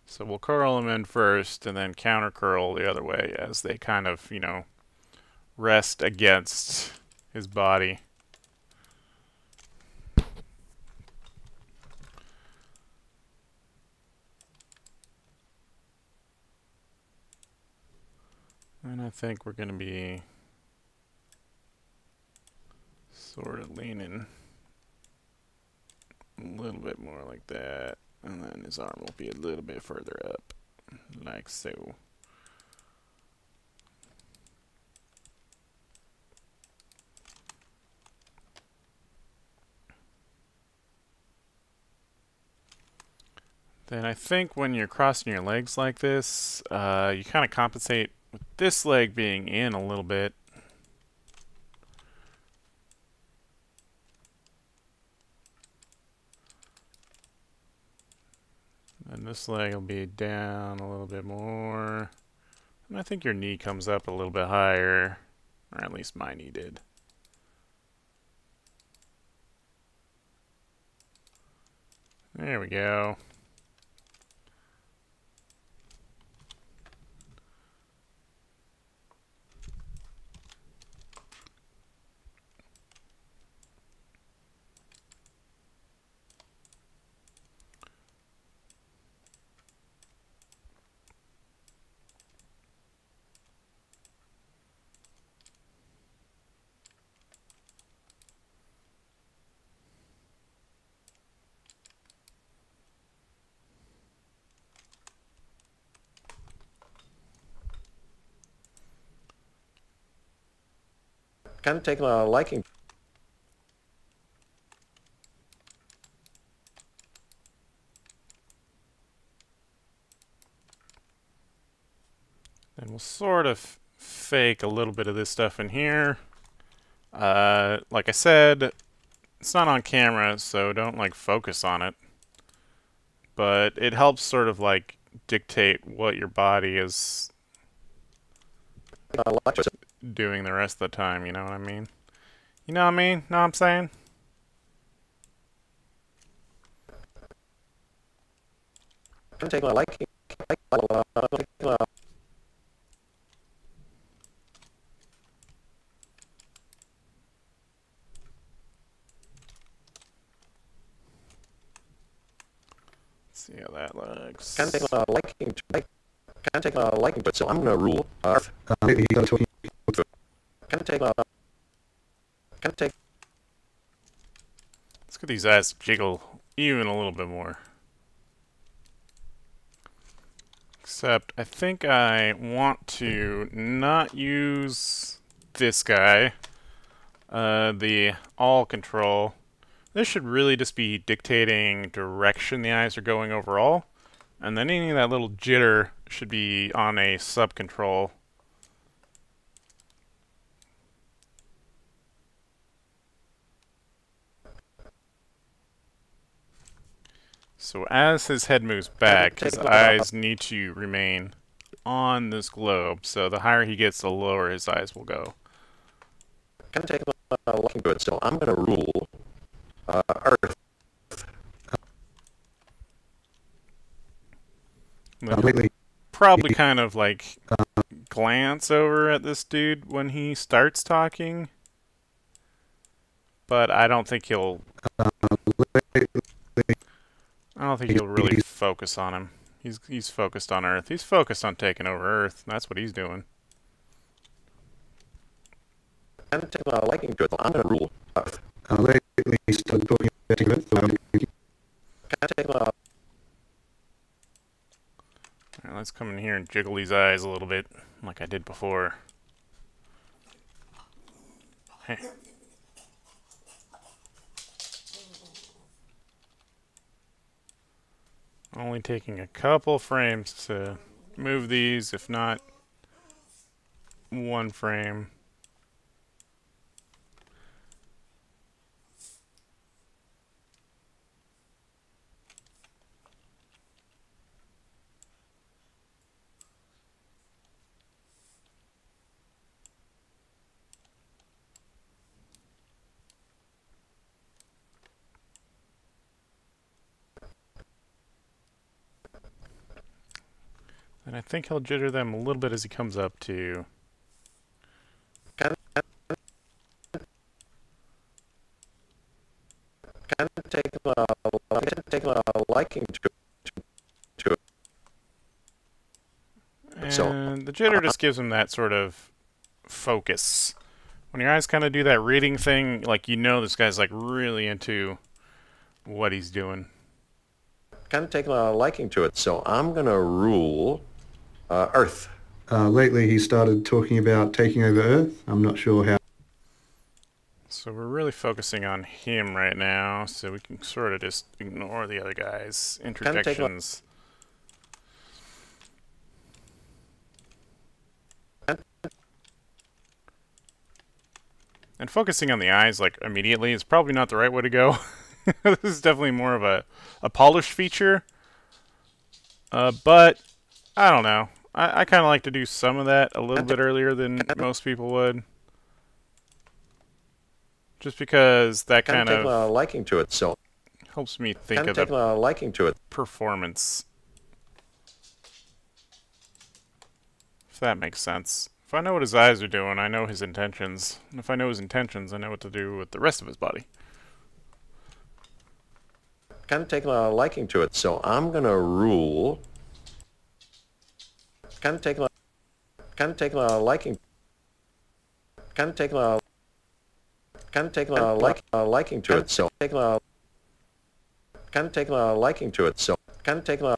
So we'll curl them in first and then counter curl the other way as they kind of, you know, rest against his body. And I think we're going to be sort of leaning a little bit more like that. And then his arm will be a little bit further up, like so. Then I think when you're crossing your legs like this, you kind of compensate with this leg being in a little bit. And this leg will be down a little bit more. And I think your knee comes up a little bit higher, or at least my knee did. There we go. Kind of taking a liking. And we'll sort of fake a little bit of this stuff in here. Like I said, it's not on camera, so don't like focus on it. But it helps sort of like dictate what your body is doing the rest of the time, you know what I mean? You know what I mean? Know what I'm saying? Take a liking. See how that looks. Can take a liking to can take a liking to it, so I'm gonna rule Earth. Lately he started talking. Can take a can take. Let's get these eyes to jiggle even a little bit more. Except I think I want to not use this guy, the all control. This should really just be dictating direction the eyes are going overall, and then any of that little jitter should be on a sub control. So as his head moves back, his eyes need to remain on this globe, so the higher he gets, the lower his eyes will go. Can take a liking to it, so I'm gonna rule Earth. Lately Probably kind of like glance over at this dude when he starts talking, but I don't think he'll really focus on him. He's focused on Earth. He's focused on taking over Earth. That's what he's doing. Can take a liking to it, so I'm gonna rule Earth. lately he started talking about Earth. Can take a Alright, let's come in here and jiggle these eyes a little bit, like I did before. Hey. Only taking a couple frames to move these, if not one frame. And I think he'll jitter them a little bit as he comes up to. can take a liking to it. And So, the jitter just gives him that sort of focus. When your eyes kind of do that reading thing, like you know this guy's like really into what he's doing. Can take a liking to it, so I'm gonna rule Earth. Lately he started talking about taking over Earth. I'm not sure how. So we're really focusing on him right now, so we can sort of just ignore the other guy's interjections. And focusing on the eyes like immediately is probably not the right way to go. This is definitely more of a polished feature. But I don't know. I kind of like to do some of that a little bit earlier than most people would. Just because that kind Can take a of liking to it, so helps me think can of take the a liking to it. performance. If that makes sense. If I know what his eyes are doing, I know his intentions. And if I know his intentions, I know what to do with the rest of his body. Can take a liking to it, so I'm gonna rule. Can take a liking. Can take a liking to it, so can take a liking to it, so can take a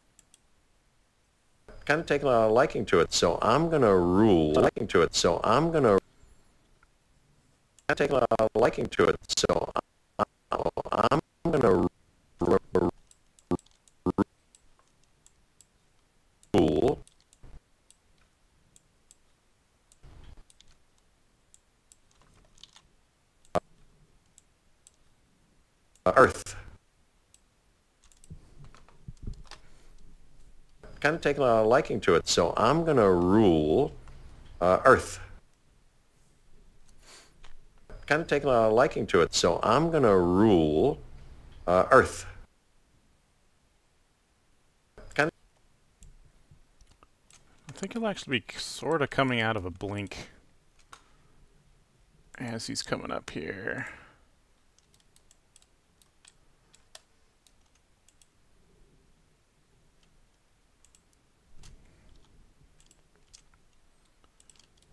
liking to it, so I'm gonna rule liking to it, so I'm gonna take a liking to it, so I'm gonna rule kind of taken a liking to it, so I'm going to rule Earth. Kind of taken a liking to it, so I'm going to rule Earth. I think he'll actually be sort of coming out of a blink as he's coming up here.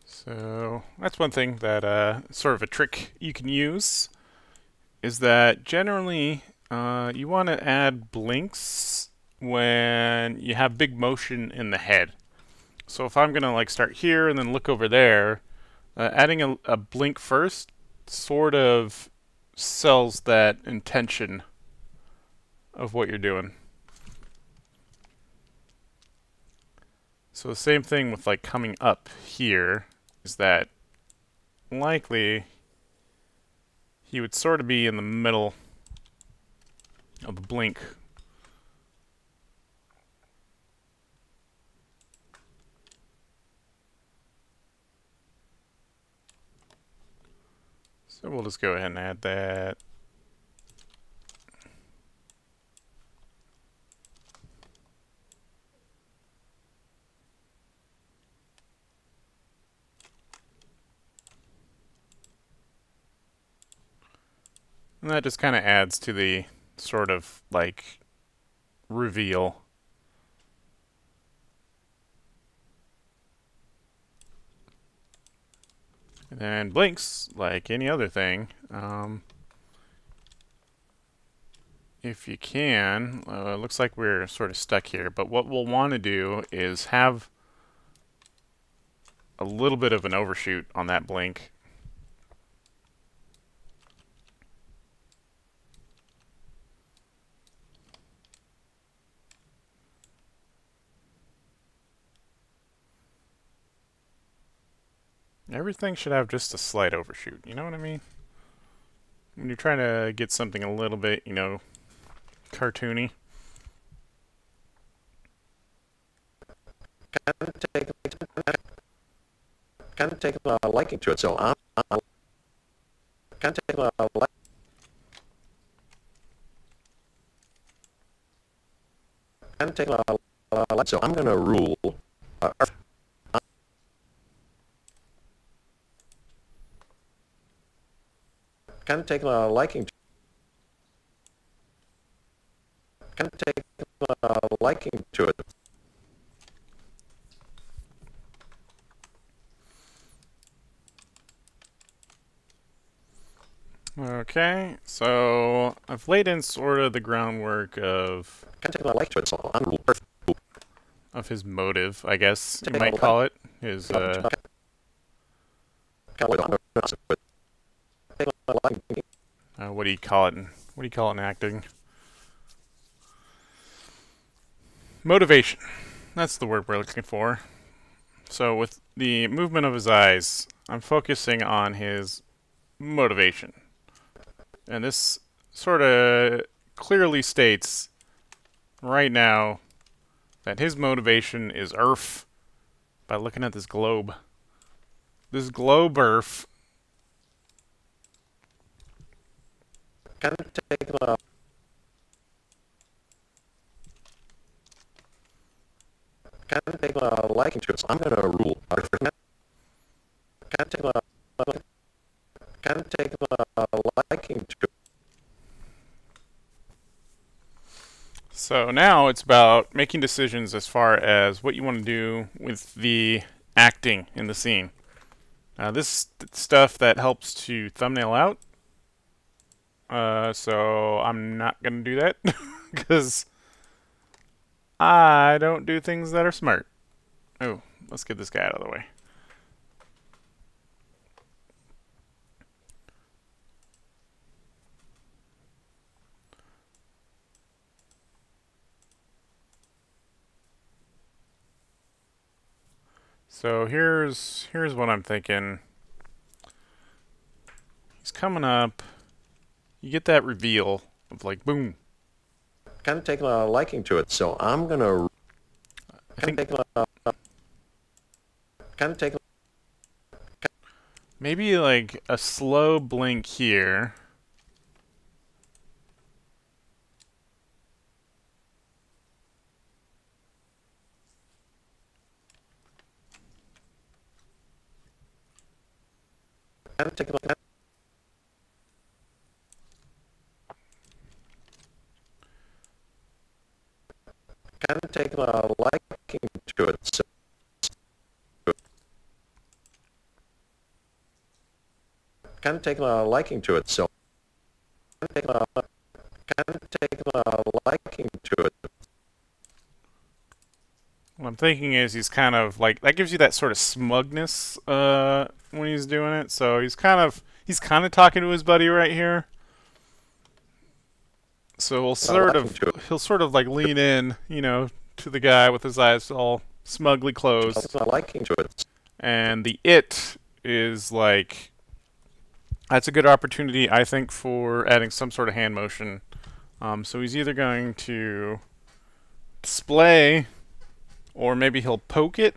So that's one thing that sort of a trick you can use is that generally you want to add blinks when you have big motion in the head. So if I'm gonna like start here and then look over there, adding a blink first sort of sells that intention of what you're doing. So the same thing with like coming up here is that likely he would sort of be in the middle of the blink. So we'll just go ahead and add that. And that just kind of adds to the sort of like reveal. And then blinks, like any other thing, if you can, it looks like we're sort of stuck here, but what we'll want to do is have a little bit of an overshoot on that blink. Everything should have just a slight overshoot, you know what I mean? When you're trying to get something a little bit, you know, cartoony. Kind of taken a liking to it, so I'm kind of taken a liking. Kind of taken a liking, so I'm going to rule Earth. Kind of taken a liking to it. Okay, so I've laid in sort of the groundwork of Kind of taken a liking to it, so I'm rule Earth. of his motive, I guess you might call it. His what do you call it? What do you call it in acting? Motivation. That's the word we're looking for. So with the movement of his eyes, I'm focusing on his motivation. And this sort of clearly states right now that his motivation is Earth by looking at this globe. This globe Earth. Kind of taken a liking to it, so I'm going to rule Earth. Kind of taken a liking to it. So now it's about making decisions as far as what you want to do with the acting in the scene. This stuff that helps to thumbnail out. So I'm not going to do that because I don't do things that are smart. Oh, let's get this guy out of the way. So here's what I'm thinking. He's coming up. You get that reveal of like boom. Kind of taken a liking to it, so I'm going to maybe like a slow blink here. Kind of taking a liking to it. So kind of taking a liking to it. So kind of taking a liking to it. What I'm thinking is he's kind of like that gives you that sort of smugness when he's doing it. So he's kind of talking to his buddy right here. So he'll sort of like lean in, you know, to the guy with his eyes all smugly closed. Liking to it. And the it is like that's a good opportunity, I think, for adding some sort of hand motion. So he's either going to display, or maybe he'll poke it.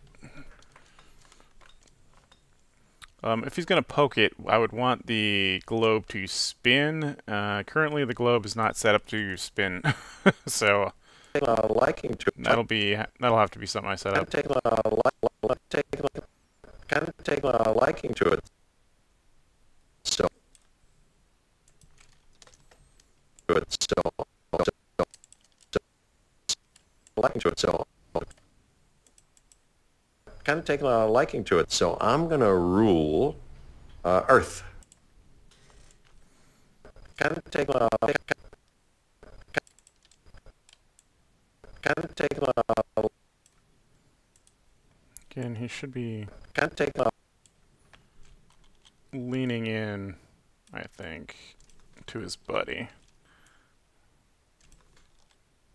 If he's going to poke it, I would want the globe to spin. Currently, the globe is not set up to spin, so liking to that'll have to be something I set up. Kind of taking a liking to it. So liking to it. So kind of taking a liking to it. So I'm going to rule Earth. Kind of taking a Again, he should be kind of taking a leaning in, I think, to his buddy.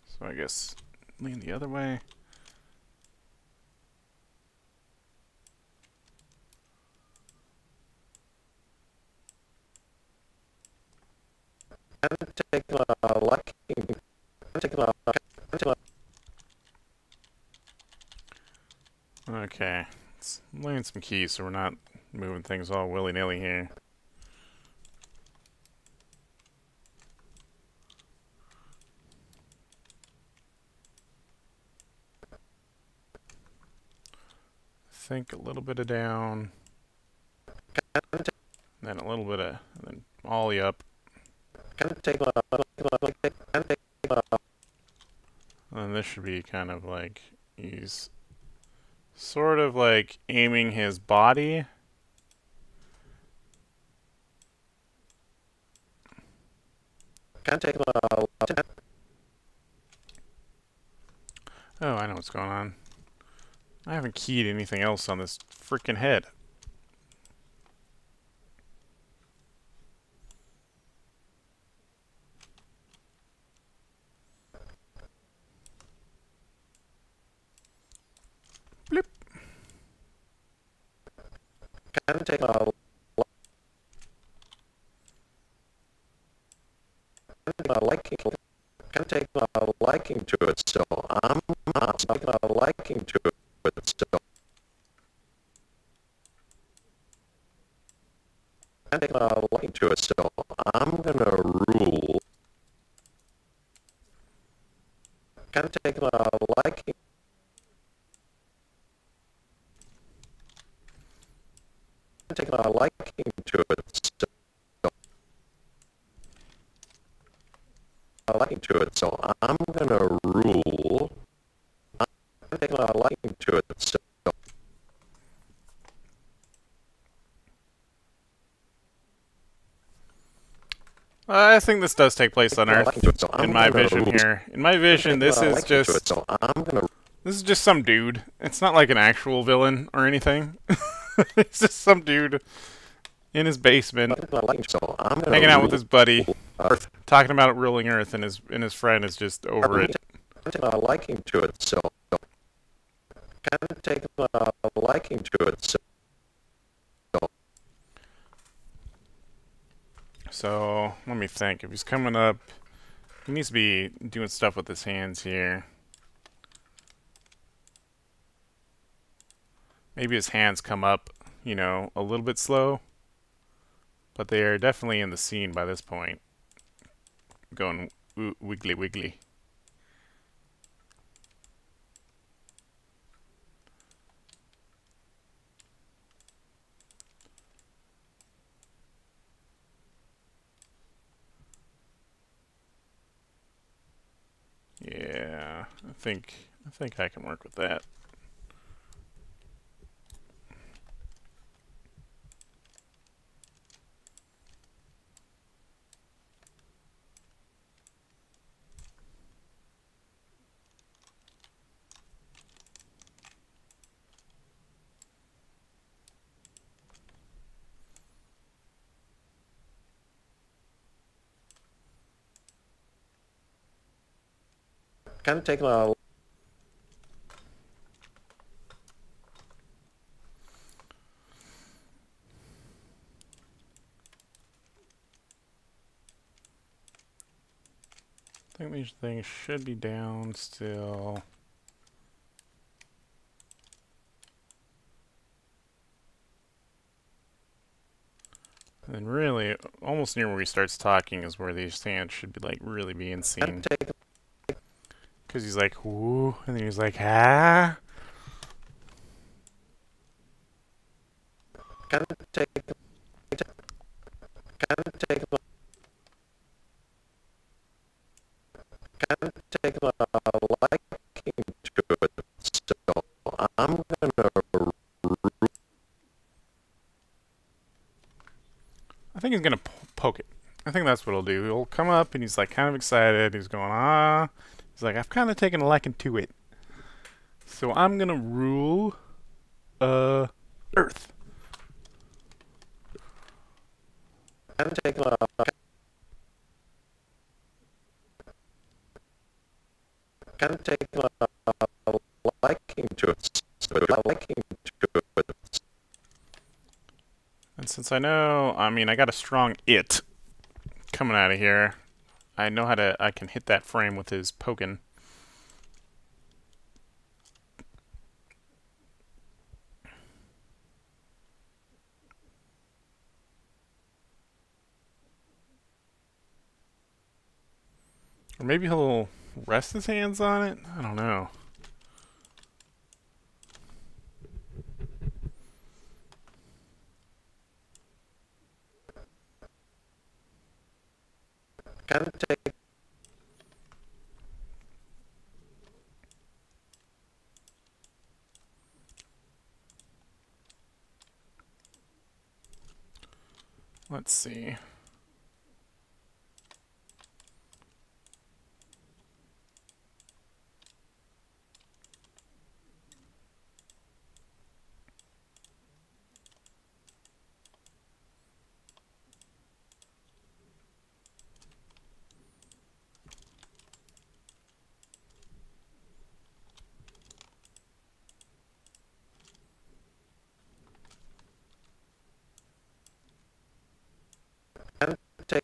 So I guess lean the other way. kind of taking a liking. Okay, let's lay in some keys so we're not moving things all willy-nilly here. Think a little bit of down, then a little bit of, and then ollie up. And this should be kind of like he's sort of like aiming his body. Oh, I know what's going on. I haven't keyed anything else on this freaking head. Bloop. Kind of taking a liking to it. So I'm taking a liking to it. So I'm taking a liking to it. So I'm gonna rule. Kind of taking a liking. Taking a liking to it. So liking to it. So I'm gonna rule. I'm taking a liking to it. So I think this does take place on Earth, in my vision here. In my vision, this is just some dude. It's not like an actual villain or anything. It's just some dude in his basement, hanging out with his buddy, talking about ruling Earth, and his friend is just over it. taking a liking to it. So kind of taking a liking to it. So let me think. If he's coming up, he needs to be doing stuff with his hands here. Maybe his hands come up, you know, a little bit slow, but they are definitely in the scene by this point, going wiggly wiggly. Yeah, I think I can work with that. Kind of taking a I think these things should be down still. And then really, almost near where he starts talking is where these hands should be like really being seen. Because he's like, whoo, and then he's like, ah. kind of taking a liking to it. So I'm gonna. I think he's gonna poke it. I think that's what he'll do. He'll come up and he's like kind of excited. He's going, ah. He's like, I've kind of taken a liking to it. So I'm gonna rule, Earth. Kind of taking a liking to it. So liking to it. And since I know, I mean, I got a strong it coming out of here. I know I can hit that frame with his poking. Or maybe he'll rest his hands on it? I don't know. Kind of take. Let's see. Kind of take.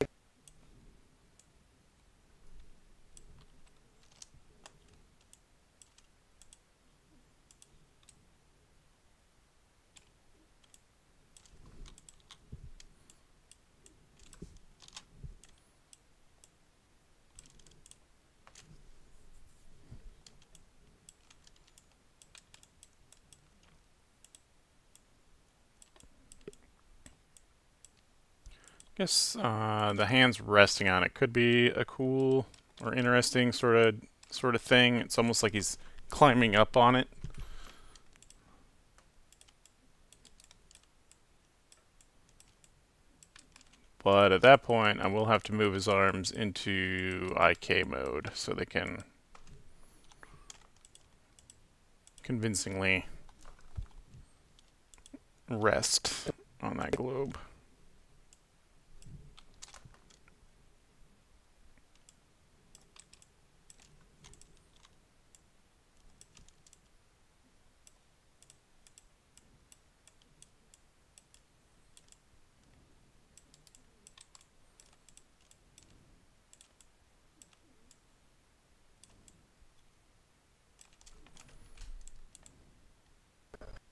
Guess the hands resting on it could be a cool or interesting sort of thing. It's almost like he's climbing up on it. But at that point, I will have to move his arms into IK mode so they can convincingly rest on that globe.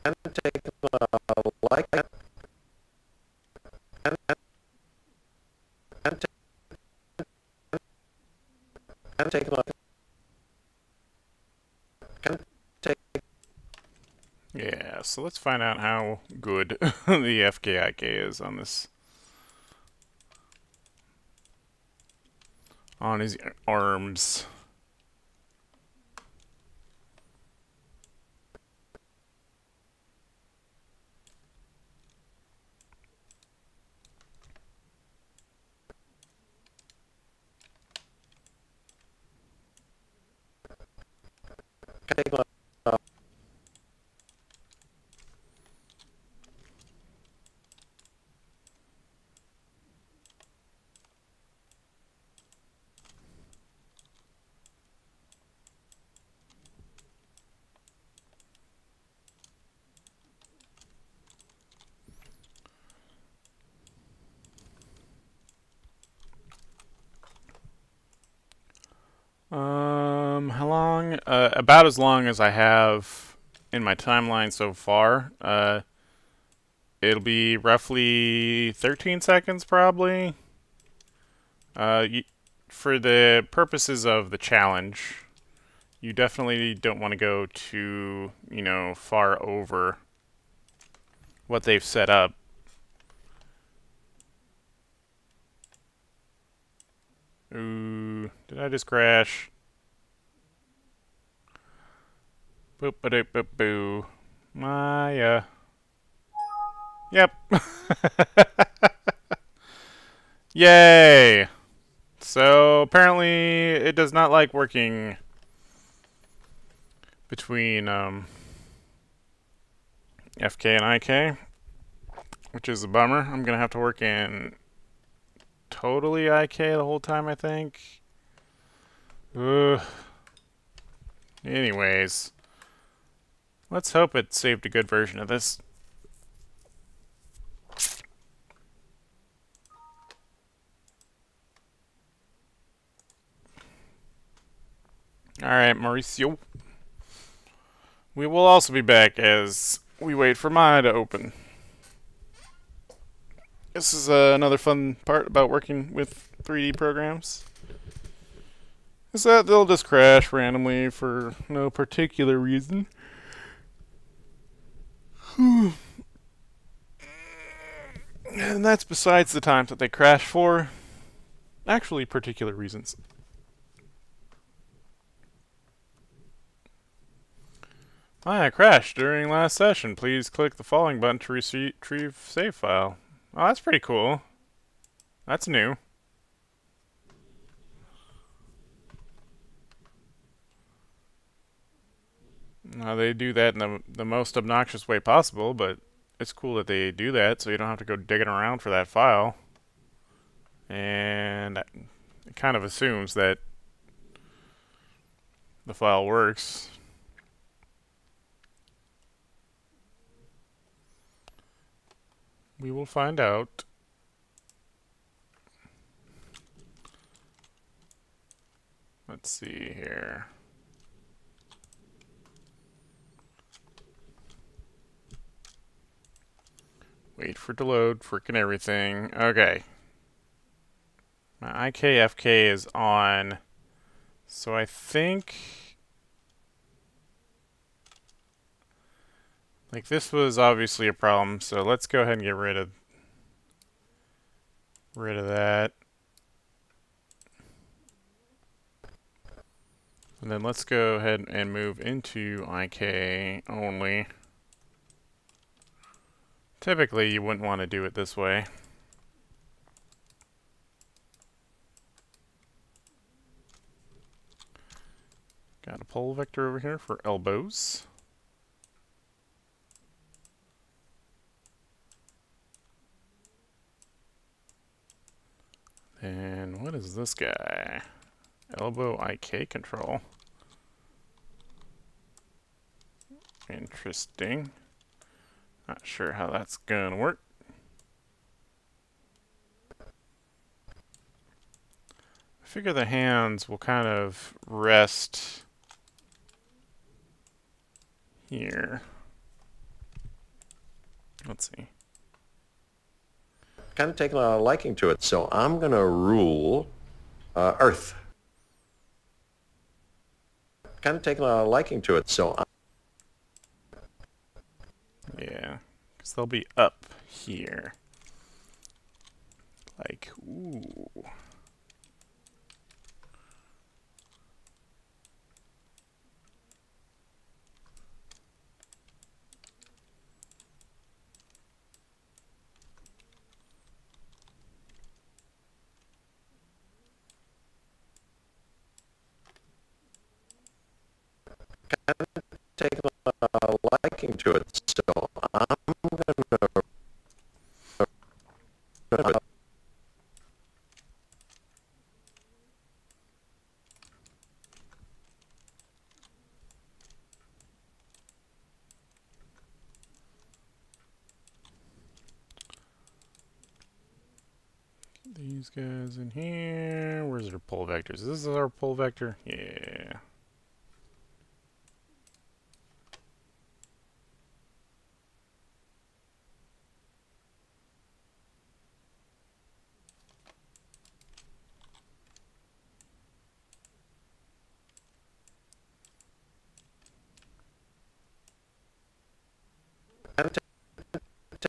Kind of taking a liking. I'm taking a Yeah, so let's find out how good the FKIK is on this. On his arms. How long? About as long as I have in my timeline so far. It'll be roughly 13 seconds, probably. For the purposes of the challenge, you definitely don't want to go too, far over what they've set up. Ooh, did I just crash? Boop ba doop boop boo. Maya. Yep. Yay! So apparently it does not like working between FK and IK, which is a bummer. I'm gonna have to work in totally IK the whole time, I think. Ugh. Anyways, let's hope it saved a good version of this. Alright, Mauricio. We will also be back as we wait for Maya to open. This is another fun part about working with 3D programs. Is that they'll just crash randomly for no particular reason. And that's besides the times that they crash for actually particular reasons. I crashed during last session. Please click the following button to retrieve save file. Oh, that's pretty cool. That's new. Now they do that in the most obnoxious way possible, but it's cool that they do that so you don't have to go digging around for that file. And it kind of assumes that the file works. We will find out. Let's see here. Wait for it to load, frickin' everything. Okay. My IKFK is on. So I think like this was obviously a problem, so let's go ahead and get rid of that. And then let's go ahead and move into IK only. Typically you wouldn't want to do it this way. Got a pole vector over here for elbows. And what is this guy? Elbow IK control. Interesting. Not sure how that's gonna work. I figure the hands will kind of rest here. Let's see. Kind of taken a liking to it, so I'm going to rule Earth. Kind of taken a liking to it, so Yeah, because they'll be up here. Like, ooh. taken a liking to it, so I'm going to These guys in here. Where's our pull vectors? This is our pull vector? Yeah.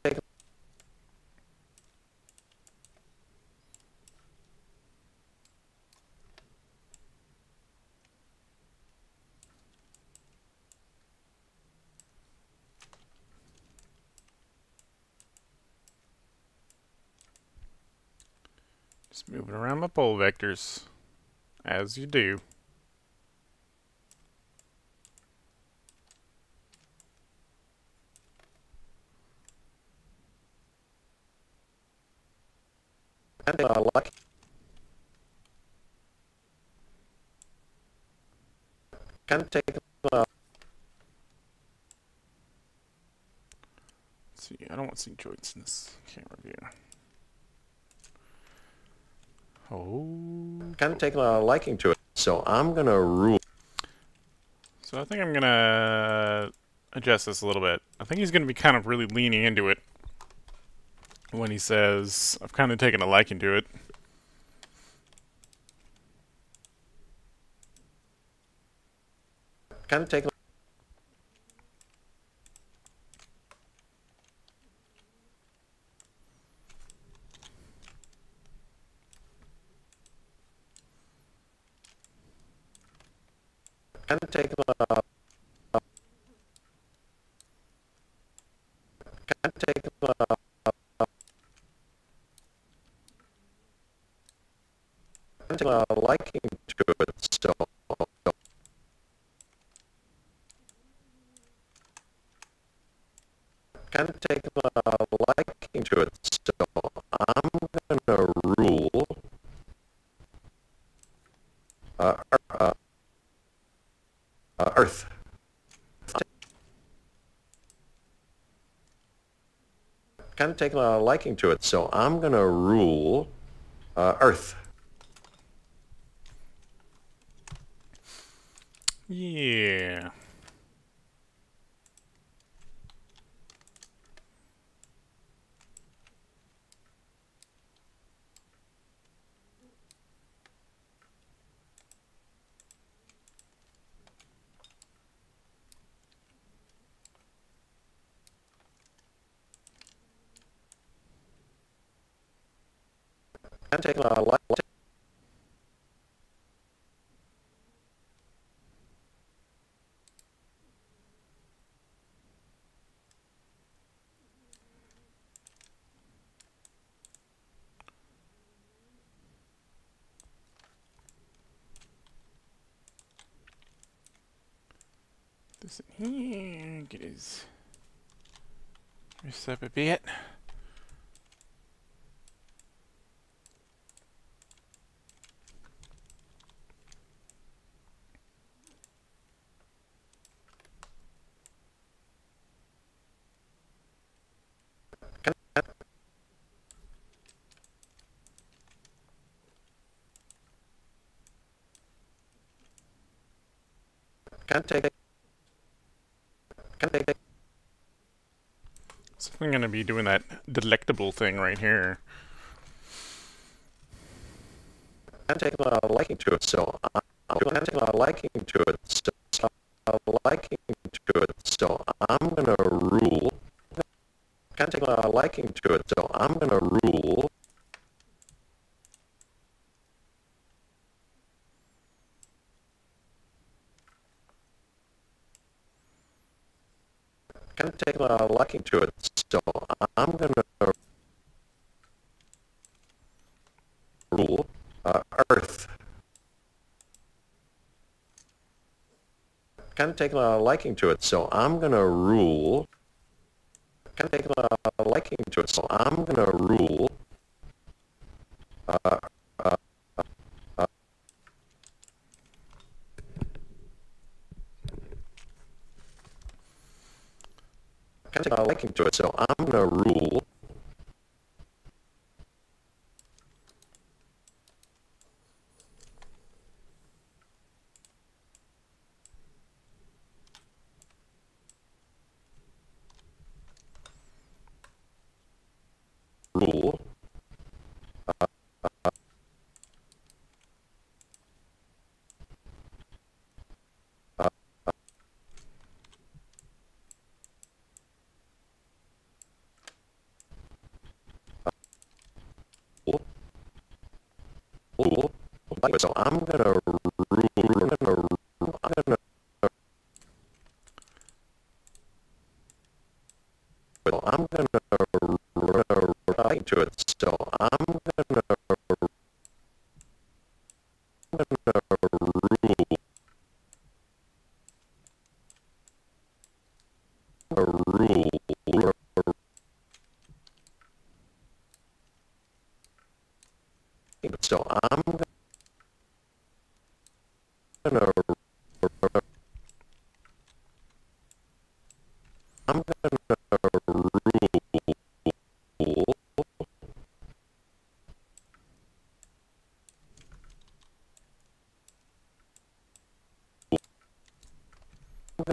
take Just moving around my pull vectors. As you do. a liking. Kind of taken a Let's see, I don't want to see joints in this camera view. Oh. kind of taken a liking to it, so I'm going to rule. So I think I'm going to adjust this a little bit. I think he's going to be kind of really leaning into it when he says, I've kind of taken a liking to it. Kind of taken kind of taken a kind of taken a liking to it, so kind of taken a liking to it, so I'm going to rule Earth. Kind of taken a liking to it, so I'm going to rule Earth. Yeah. Kind of taken a liking. This in here. Get his wrist up a bit. Kind of take. So definitely going to be doing that delectable thing right here. I'm taking a liking to it, so I'm taking a liking to it, so I'm gonna rule. I'm taking a liking to it, so I'm gonna rule. I'm taking a liking to it, so I'm gonna rule Earth. Kind of taking a liking to it, so I'm gonna rule. Kind of taking a liking to it, so I'm gonna rule. Kind of taking a liking to it, so I'm gonna rule. Rule. So I'm gonna rule. I'm gonna right to it. So I'm gonna rule. So I'm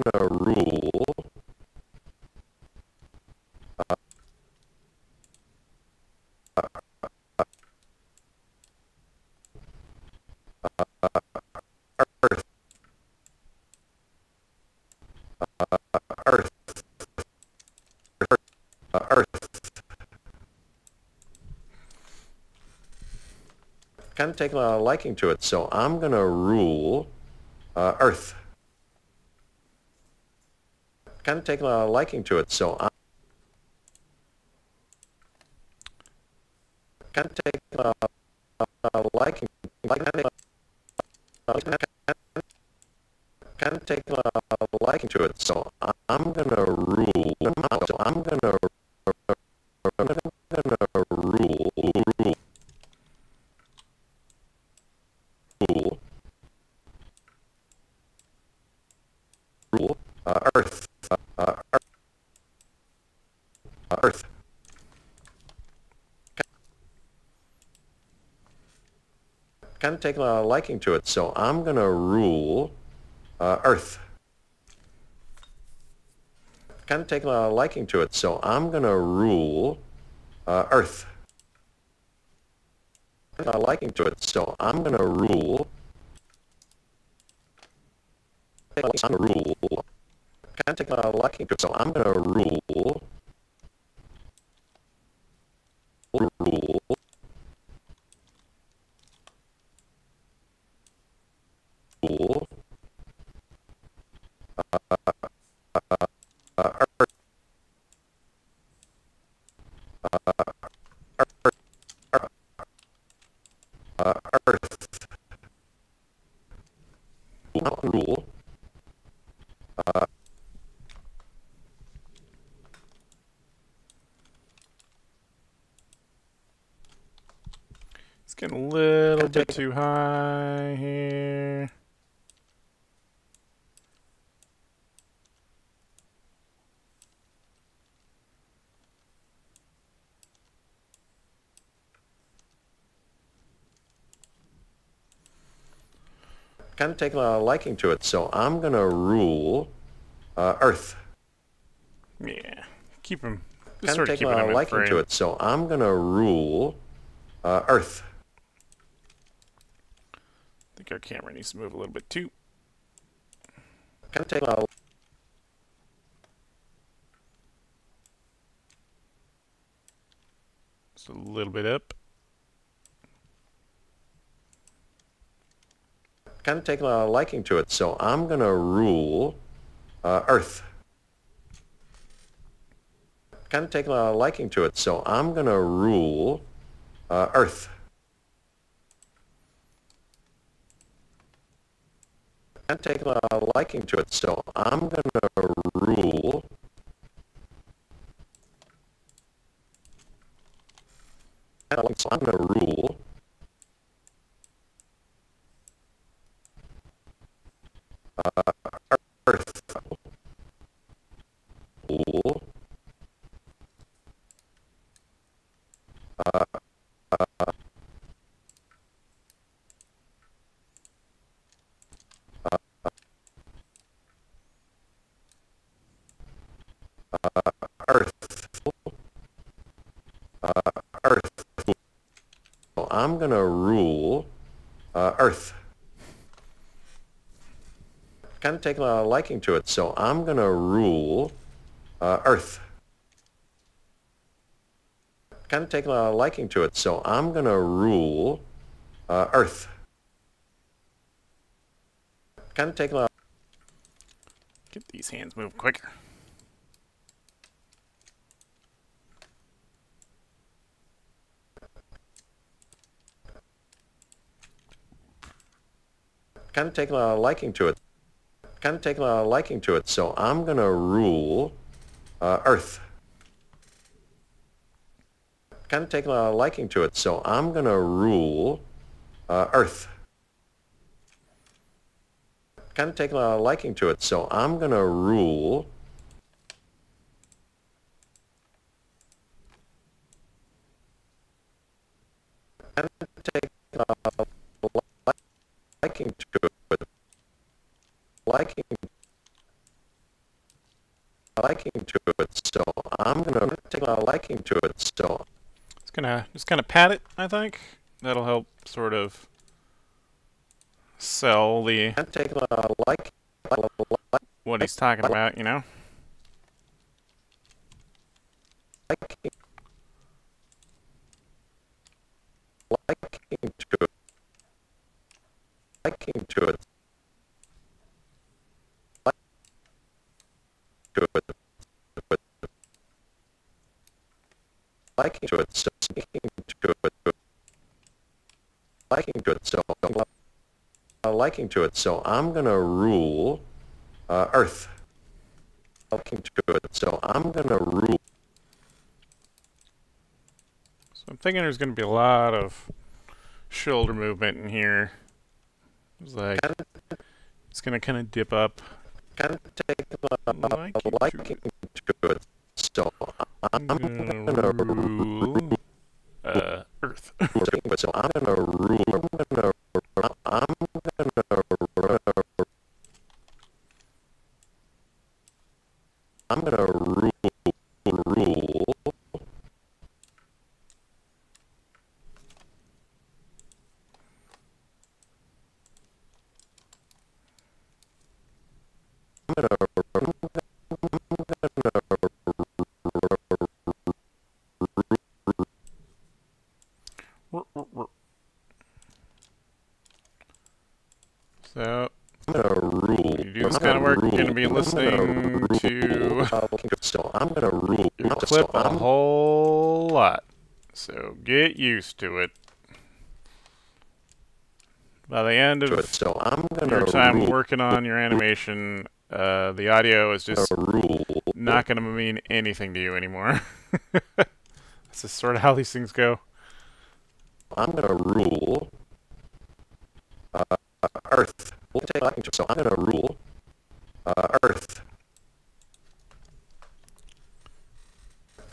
gonna rule. Earth. Kind of taking a liking to it, so I'm gonna rule Earth. Kind of taking a liking to it, so I'm kind of taking a liking. Kind of taking a liking to it, so I'm gonna rule. So I'm gonna rule. Rule. Earth. Earth. Kind of taking a liking to it, so I'm gonna rule Earth. Kind of taking a liking to it, so I'm gonna rule Earth. A liking to it, so I'm gonna rule. I'm gonna rule. Kind of taking a liking to it, so I'm gonna rule. Rule. Rule. Earth. Rule. It's getting a little bit too high here. Kind of taking a liking to it, so I'm gonna rule Earth. Yeah, keep him Just kind sort of of taking keeping a them in liking to frame. it, so I'm going to rule Earth. I think our camera needs to move a little bit too. Kind of taking a Just a little bit up. kind of taking a liking to it, so I'm going to rule Earth. Kind of taking a liking to it, so I'm going to rule Earth. Kind of taking a liking to it, so I'm going to rule so I'm going to rule Earth. Rule Earth. Earth. So I'm going to rule Earth. Kind of taking a liking to it, so I'm going to rule Earth. Kind of taking a liking to it, so I'm going to rule Earth. Kind of taking a Get these hands move quicker. kind of taking a liking to it. Kind of taking a liking to it, so I'm going to rule Earth. Kind of taking a liking to it, so I'm going to rule Earth. Kind of taking a liking to it, so I'm going to rule kind of taking a liking to it, liking to it, so I'm going to take a liking to it, so It's gonna just kind of pat it, I think. That'll help sort of sell the I'm taking a what he's talking about, you know. liking to it, liking to it, liking to it, so liking to it, so liking to it, so I'm going to rule Earth. Liking to it, so I'm going to rule. So I'm thinking there's gonna be a lot of shoulder movement in here. It's like it's gonna kind of dip up. Kind of take a liking to it, so I'm going to rule Earth. so I'm going to rule. I'm going to I'm going to rule. So, when you do this kind of work, you're going to be listening to So I'm going to rule. your clip a whole lot. So get used to it. By the end of So I'm going your to time working on your animation, the audio is just not going to mean anything to you anymore. That's just sort of how these things go. I'm going to rule Earth. We'll take liking to it, so I'm going to rule Earth.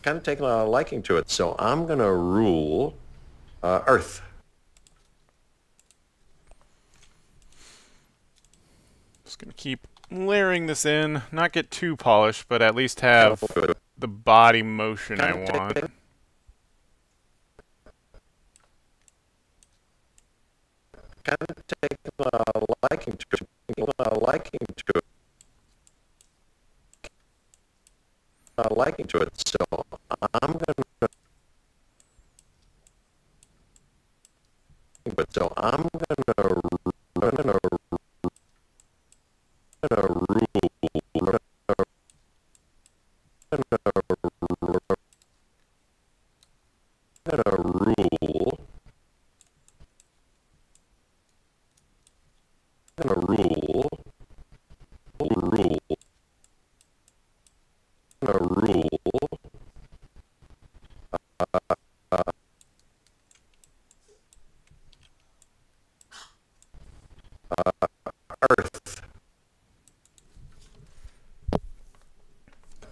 Kind of taking a liking to it, so I'm going to rule Earth. Just going to keep layering this in, not get too polished, but at least have the body motion I want. Kind of take liking to it. Liking to it. So I'm gonna. So I'm gonna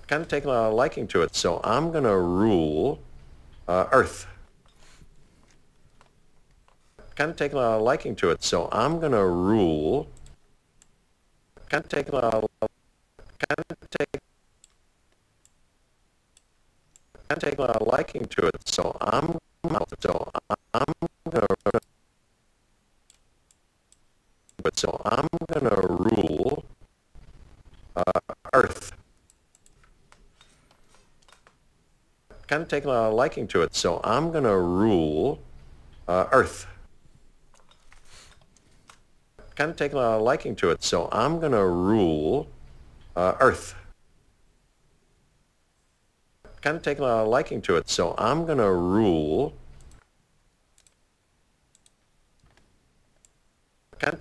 kind of taking a liking to it, so I'm going to rule Earth. Kind of taking a liking to it, so I'm going to rule. Kind of taking a liking to it, so I'm going to rule Earth. Kind of taking a liking to it, so I'm going to rule Earth. Kind of taking a liking to it, so I'm going to rule Earth. Kind of taking a liking to it, so I'm going to rule. Kind of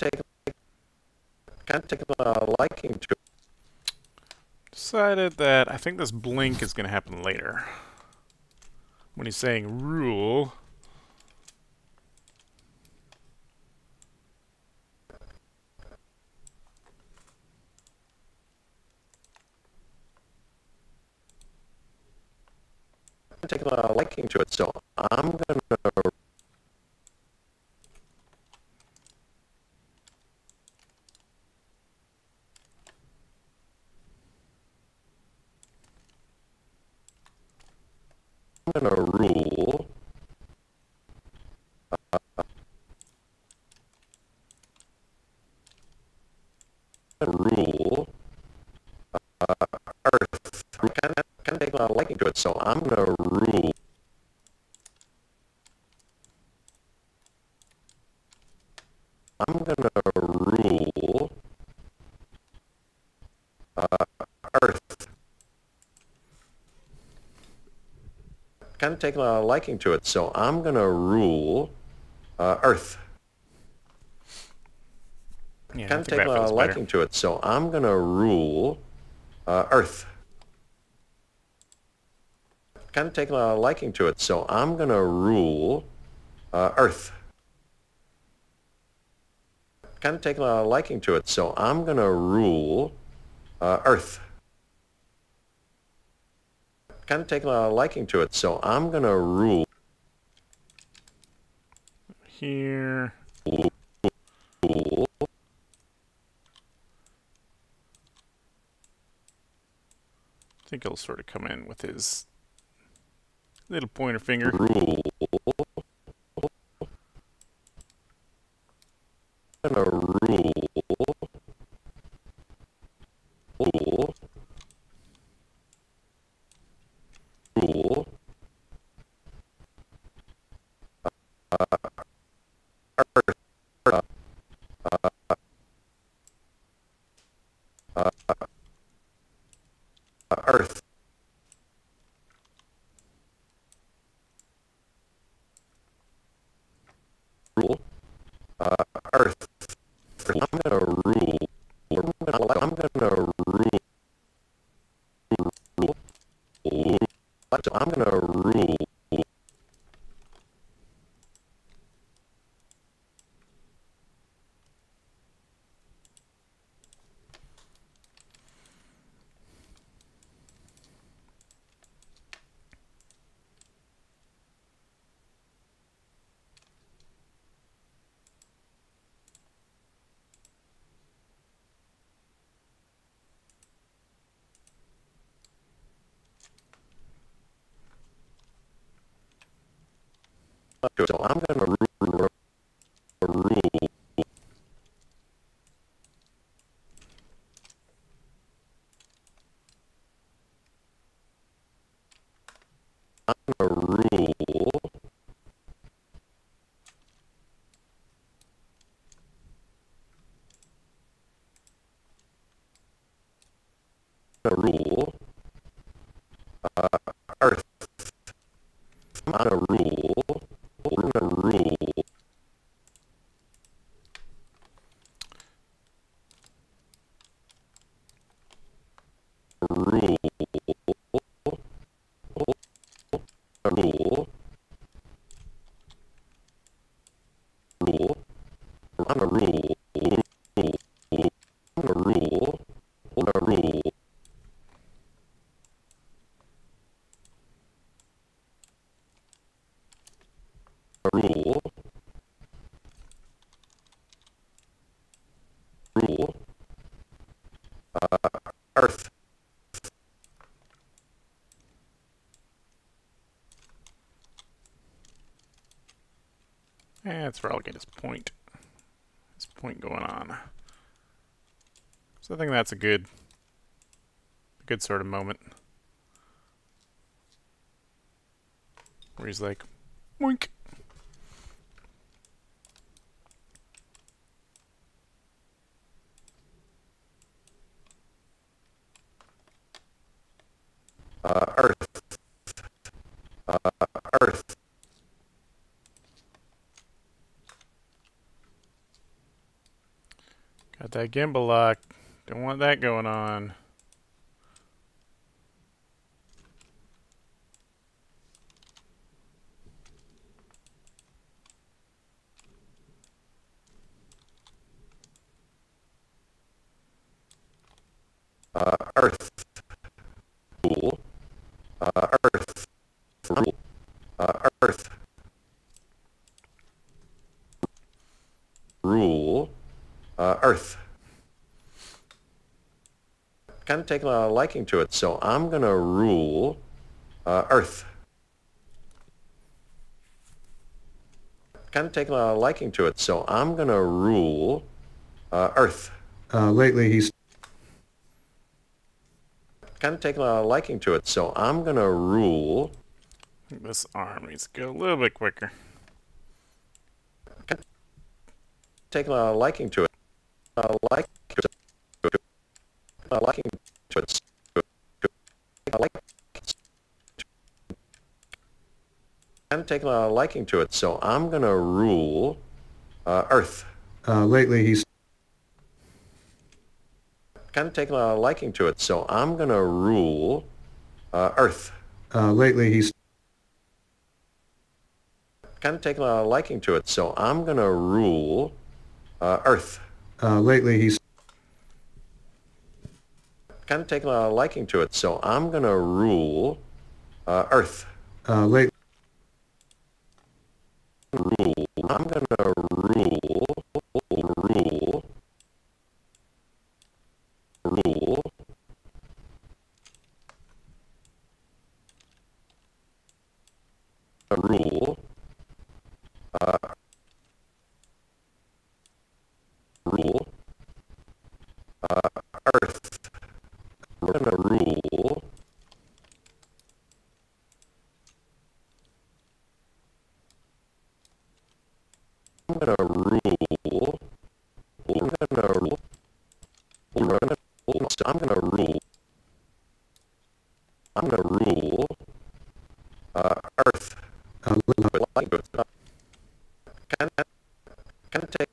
taking a liking to it. Decided that I think this blink is going to happen later. When he's saying rule. Taking a liking to it, so I'm going to rule Earth. Kind of taking a liking to it, so I'm going to rule. I'm going to rule Earth. Kind of taking a liking to it, so I'm going to rule Earth. Yeah, Kind of taking a liking to it, so I'm going to rule Earth. Kind of taking a liking to it, so I'm going to rule Earth. Kind of taking a liking to it, so I'm going to rule Earth. Kind of taking a liking to it, so I'm going to rule here. I think he'll sort of come in with his little pointer finger. Rule. I'm going to rule. Rule. Earth. So I'm going to rule. I'm going to rule. Rule. Earth. I'm going to rule. I'm going to rule. Rule. Rule. Rule. I'm going to rule. I'm going to rule. I'm going to rule. Rule. Rule. Earth. That's where I'll get his point. His point going on. So I think that's a good sort of moment. Where he's like, boink. Earth. Earth. Got that gimbal lock. Don't want that going on. Earth. Rule. Earth. Rule. Earth. Rule. Earth. Kind of taking a liking to it, so I'm going to rule Earth. Kind of taking a liking to it, so I'm going to rule Earth. Lately, he's Kind of taking a liking to it, so I'm going to rule. This arm needs to go a little bit quicker. Taking a liking to it. Liking to it. Liking to it. Kind of taking a liking to it, so I'm going to rule Earth. lately he's Kind of taking a liking to it, so I'm going to rule Earth. lately he's Kind of taking a liking to it, so I'm going to rule Earth. lately he's Kind of taking a liking to it, so I'm going to rule Earth. lately Rule. I'm going to rule. Rule. Rule. Rule. Rule. Earth. We're going to rule. I'm going to rule. I'm going to rule. I'm going to rule. I'm going to rule. I'm going to rule. Earth. Can take.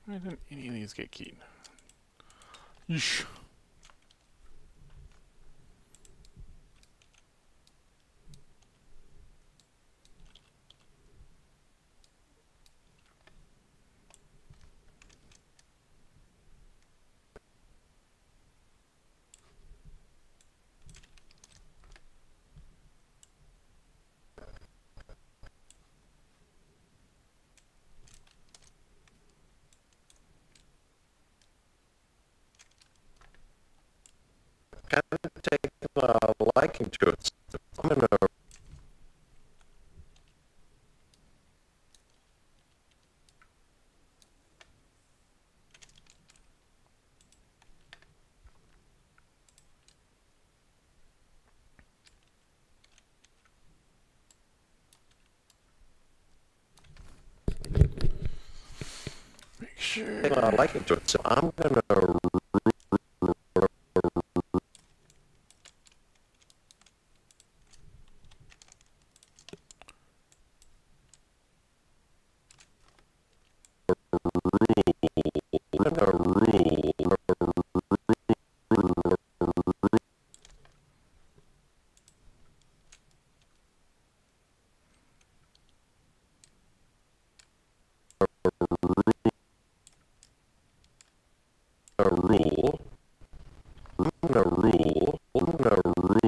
Why didn't any of these get keyed? Yeesh. liking to it, so I'm going to Make sure. liking to it, so I'm going to rule. I'm going to rule. I'm going to rule.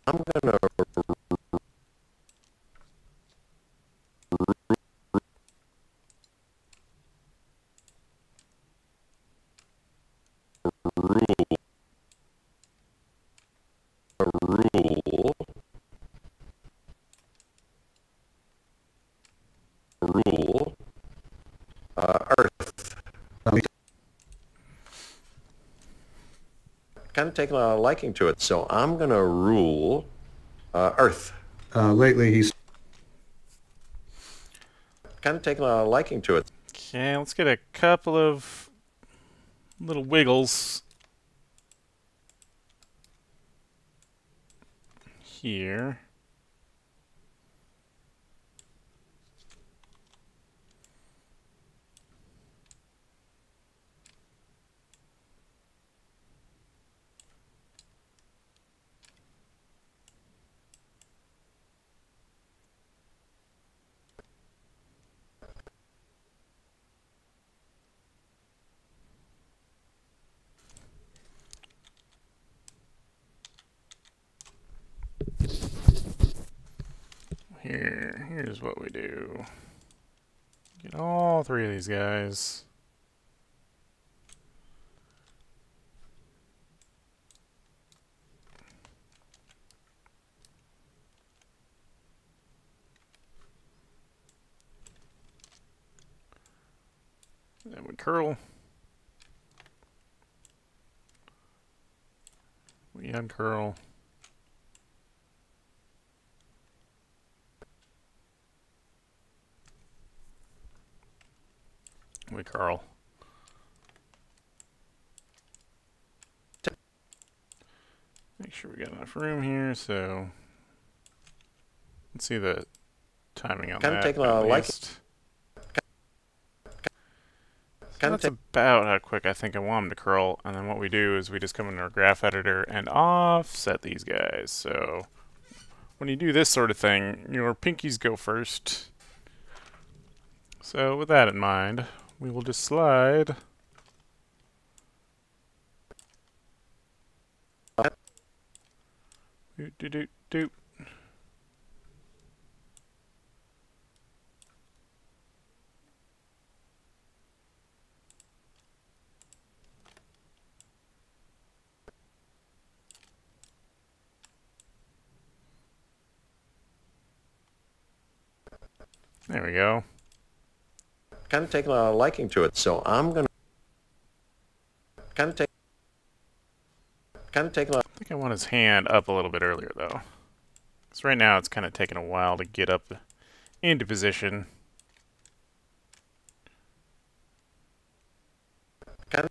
I'm going to rule. Rule. Earth. Kind of taking a liking to it, so I'm going to rule Earth. Lately, he's Kind of taking a liking to it. Okay, let's get a couple of little wiggles here. Here's what we do. Get all three of these guys. Then we curl. We uncurl. We curl. Make sure we got enough room here, so let's see the timing on Kind of that. taking a liking. So that's about how quick I think I want them to curl, and then what we do is we just come into our graph editor and offset these guys. So when you do this sort of thing, your pinkies go first. So with that in mind, we will just slide doot doot doot doot. There we go. Kind of taking a liking to it, so I'm going to kind of taking a I think I want his hand up a little bit earlier, though. Because right now it's kind of taking a while to get up into position. kind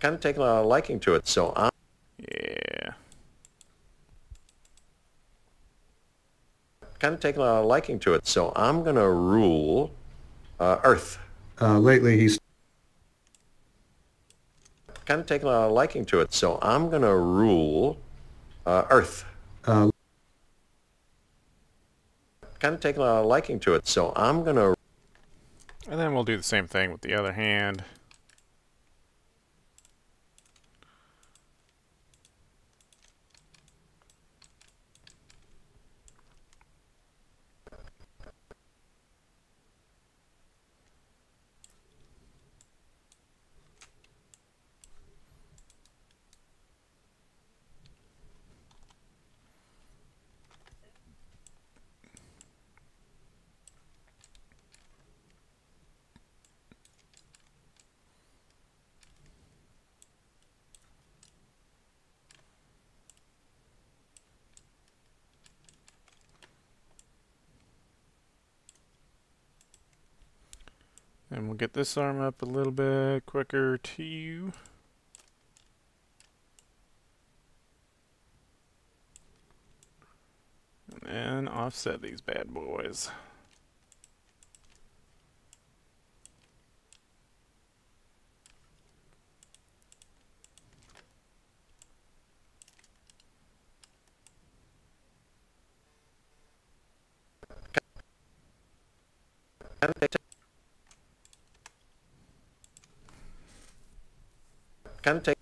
of taking a liking to it, so I'm Yeah. kind of taking a liking to it, so I'm going to rule Earth. lately he's Kind of taking a liking to it, so I'm going to rule Earth. uh, Kind of taking a liking to it, so I'm going to And then we'll do the same thing with the other hand. And we'll get this arm up a little bit quicker too. And offset these bad boys. Can take.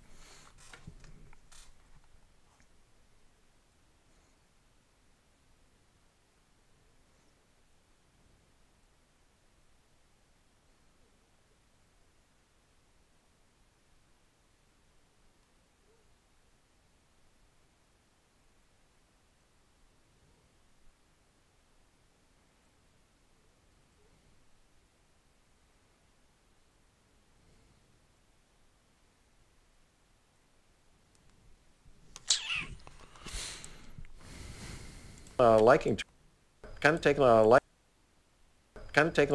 Liking to. Can take like. Can take.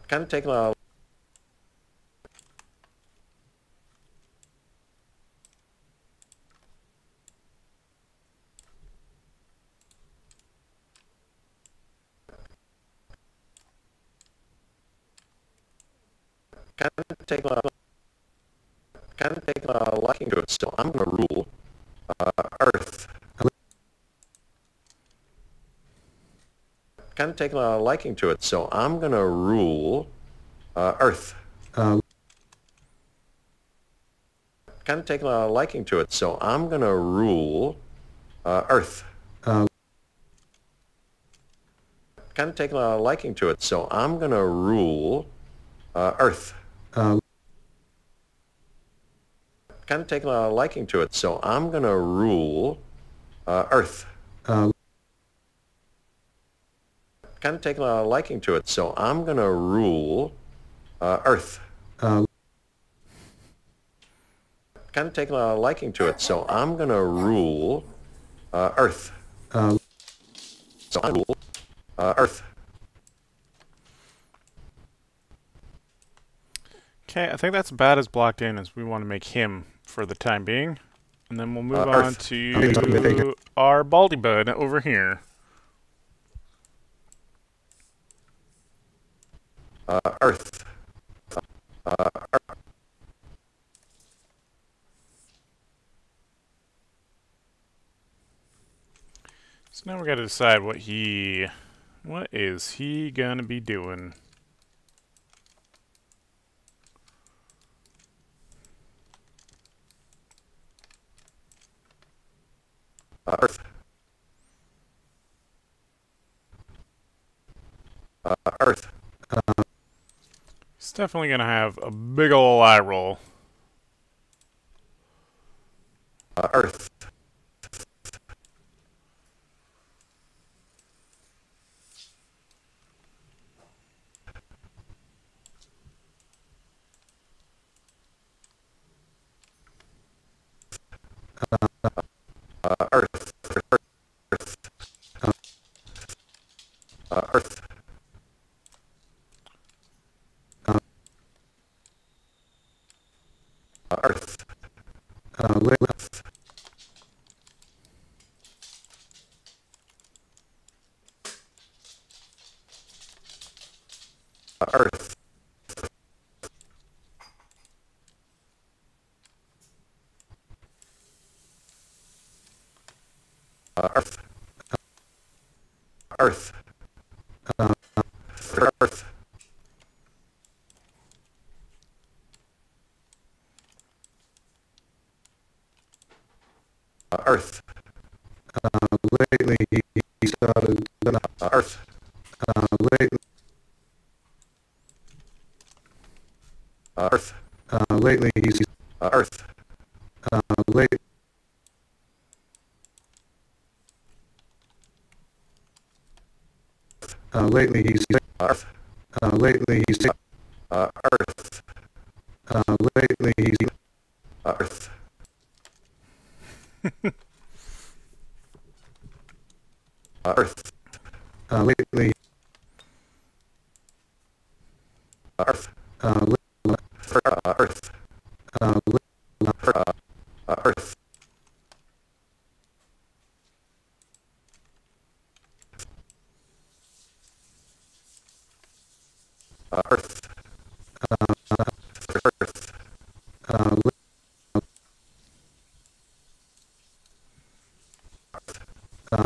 Can take. Can take. Can take liking to it. So I'm going to rule Earth. Can take a liking to it, so I'm going to rule Earth. Can take a liking to it, so I'm going to rule Earth. Can take a liking to it, so I'm going to rule Earth. Can take a liking to it, so I'm going to rule Earth. Can take a liking to it, so I'm going to rule Earth. Can take a liking to it, so I'm going to rule Earth. So I rule Earth. Okay, I think that's about as blocked in as we want to make him for the time being. And then we'll move Earth. on to our Baldy Bud over here. Earth. So now we got to decide what is he gonna be doing? Earth. Earth. He's definitely gonna have a big ol' eye roll. Earth. Earth. Earth. Earth. Earth. Earth. Earth. Earth. Earth. Lately, he started. Earth. Lately, Earth. lately he's. Earth. Late. Lately he's. Earth. Lately he's. Earth. Lately he's. Earth. Earth. Lately. Earth. Earth. Earth.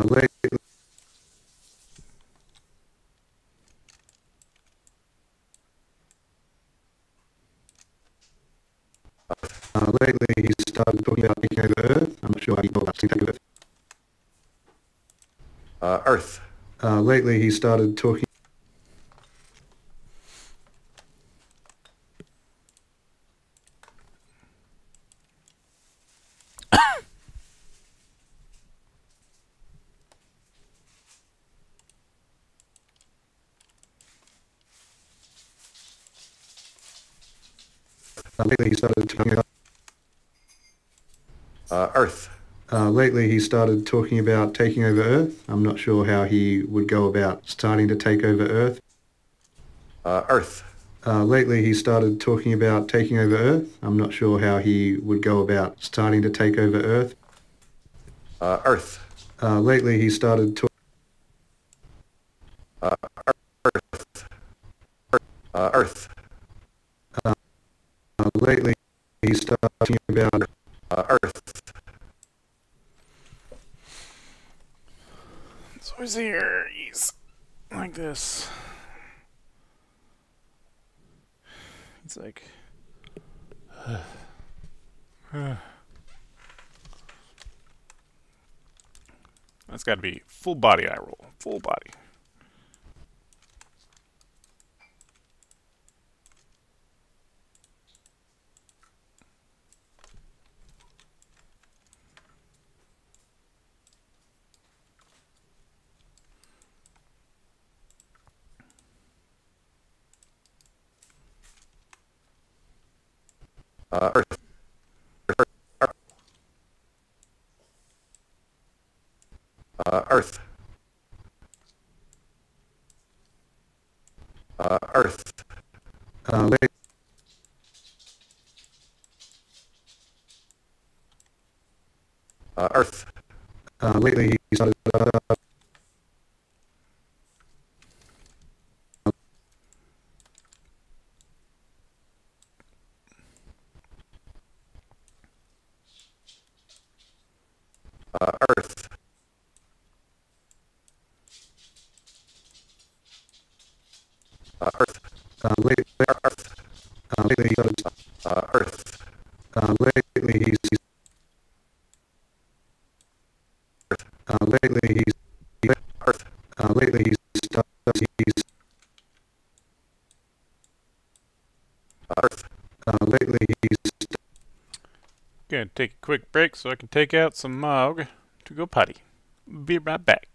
Lately, lately he started talking about taking over Earth. I'm not sure how you go about taking over Earth. Earth. Lately he started talking. Lately he started talking about. Earth. Lately he started talking about taking over Earth. I'm not sure how he would go about starting to take over Earth. Earth. Lately he started talking about taking over Earth. I'm not sure how he would go about starting to take over Earth. Earth. Lately he started talking. Earth. Lately he started talking about. Earth. So he's here. He's like this. He's like. That's got to be full body eye roll. Full body. Earth. Earth. Earth. Lately, Earth. lately he started. Earth. Earth. Lately, Earth. lately he started. Earth. Lately he's. Lately he's. Earth. Lately he's started. He's. Earth. Lately he's. Gonna take a quick break so I can take out some mug to go potty. Be right back.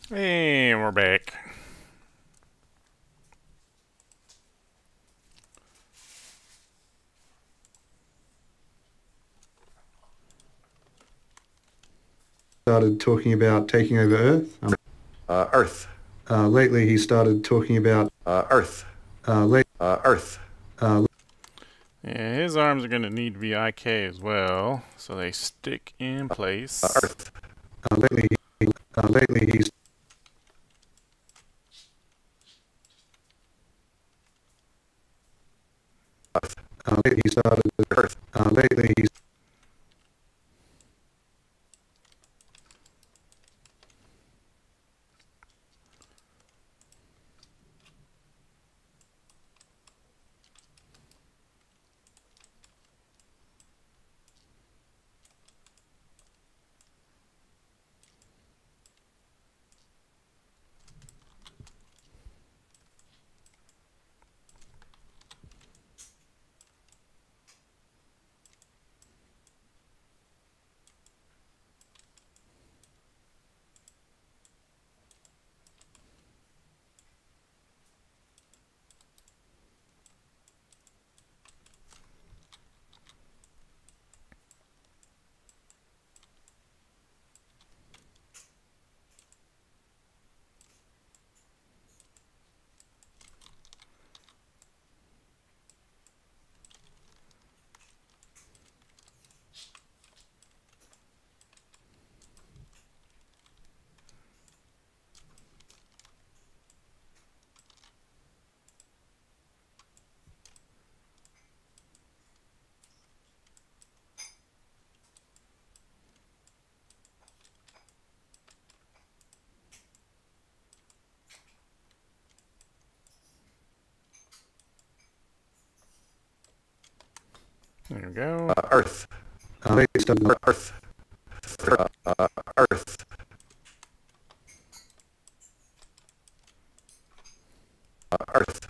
Hey, we're back. Started talking about taking over Earth. Earth. Lately, he started talking about Earth. Earth. Yeah, his arms are going to need to be IK as well, so they stick in place. Earth. lately, he's lately he started Earth. lately he's There we go. Earth. lately started Earth. Earth. Earth.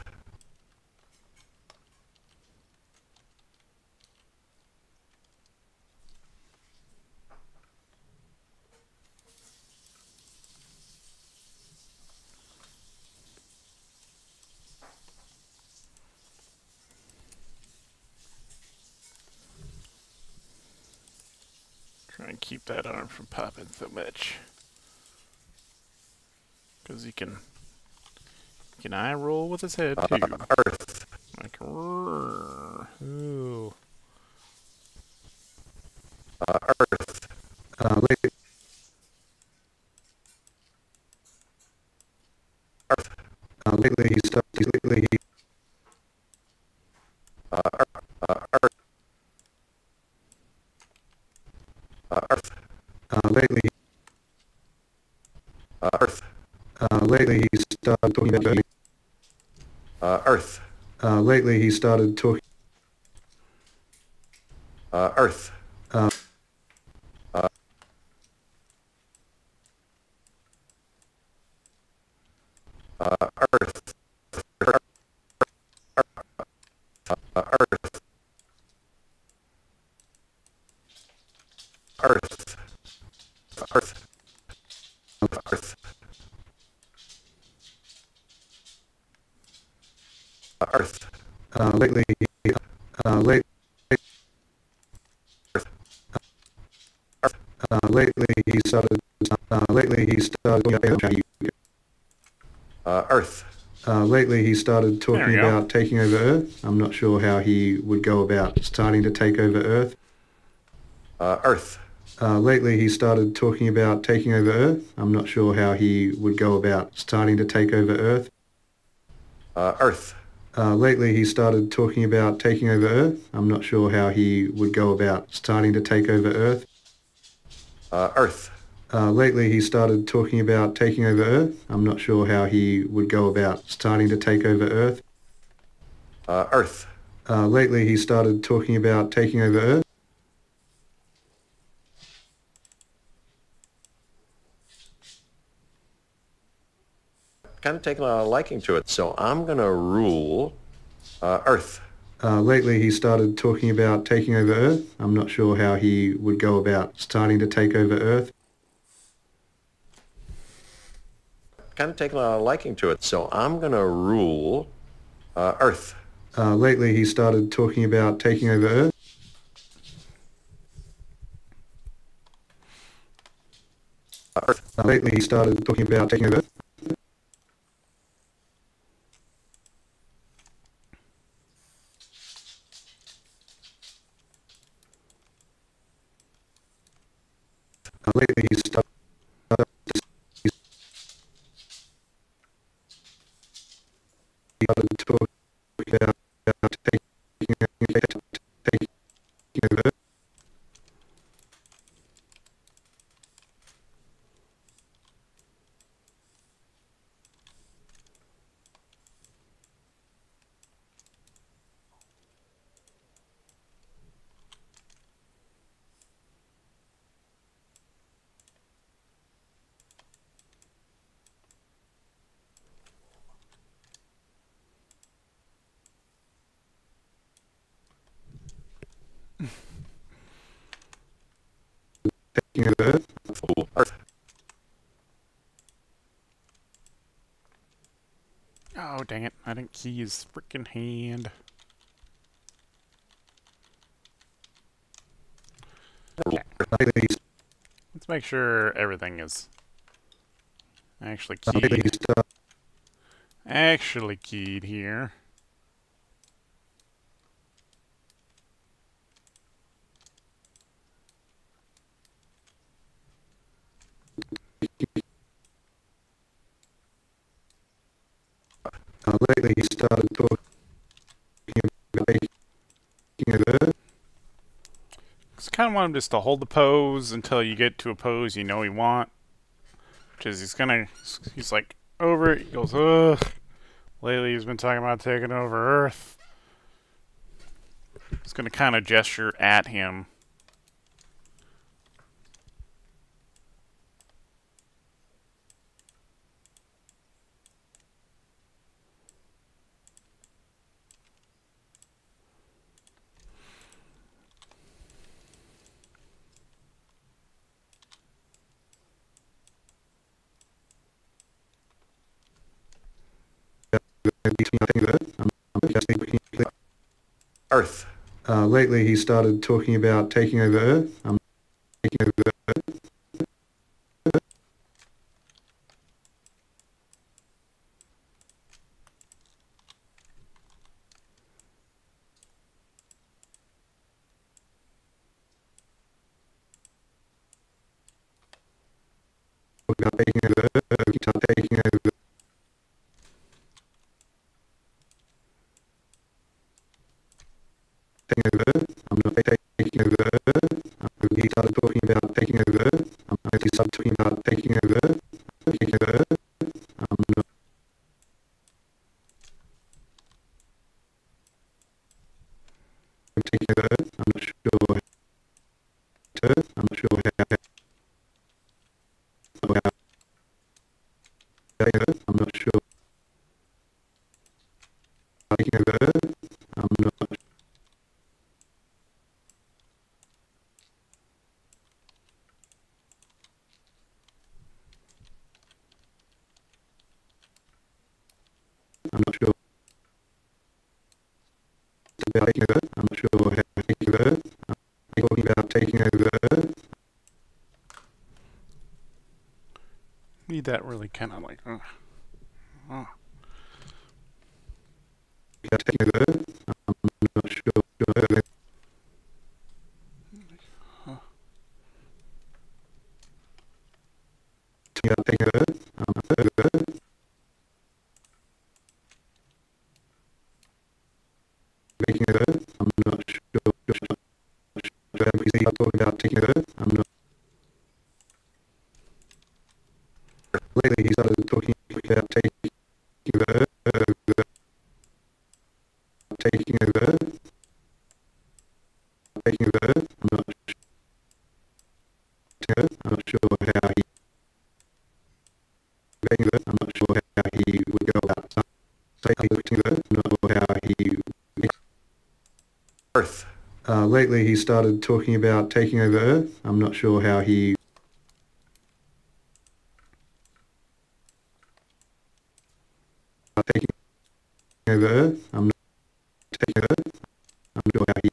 Try and keep that arm from popping so much. Because he can eye roll with his head too. Earth. Like, ooh. Earth. lately lately he started lately he Earth. lately Earth. lately he started talking about Earth. lately he started talking Earth. Earth. Earth. Earth. Earth. Earth. Earth. lately lately lately he started talking about Earth. lately he started There we talking go. about taking over Earth. I'm not sure how he would go about starting to take over Earth. Earth. Lately he started talking about taking over Earth. I'm not sure how he would go about starting to take over Earth. Earth. Lately he started talking about taking over Earth. I'm not sure how he would go about starting to take over Earth. Earth. Lately he started talking about taking over Earth. I'm not sure how he would go about starting to take over Earth. Earth. Lately he started talking about taking over Earth. Kind of taken a liking to it, so I'm going to rule Earth. Lately he started talking about taking over Earth. I'm not sure how he would go about starting to take over Earth. kind of taken a liking to it, so I'm going to rule Earth. Lately, he started talking about taking over Earth. Lately, he started talking about taking over Earth. Lately, he started talking about taking over Earth. Taking over Earth. Rule Earth. Oh, dang it. I didn't key his freaking hand. Okay. Let's make sure everything is actually keyed. Actually keyed here. Lately, he started talking about taking over Earth. Just kind of want him just to hold the pose until you get to a pose you know you want. Which is he's like over it. He goes, ugh. Lately he's been talking about taking over Earth. He's gonna kind of gesture at him. Earth. Lately, he started talking about taking over Earth. Taking over Earth. Talking about taking over Earth. Taking over. Taking over Earth. I'm not taking over Earth. He started talking about taking over Earth. He started talking about taking over Earth. Taking over Earth. I'm not taking over Earth. I'm not sure. Earth. I'm not sure how. Earth. I'm not sure. Taking over Earth. I'm not. I'm not sure about taking over. I'm not sure how taking over. I'm talking about taking over. Need that really kind of like. Taking over. I'm not sure. Taking over. Taking over. I'm not sure. Because he talking about taking over. I'm not. Lately, he started talking about taking over. Taking over. Taking over. I'm not sure how he. Taking over. I'm not sure how he would go about taking over. I'm not sure how he. Earth. Lately, he started talking about taking over Earth. I'm not sure how he. taking over Earth. I'm not taking Earth. I'm not sure how he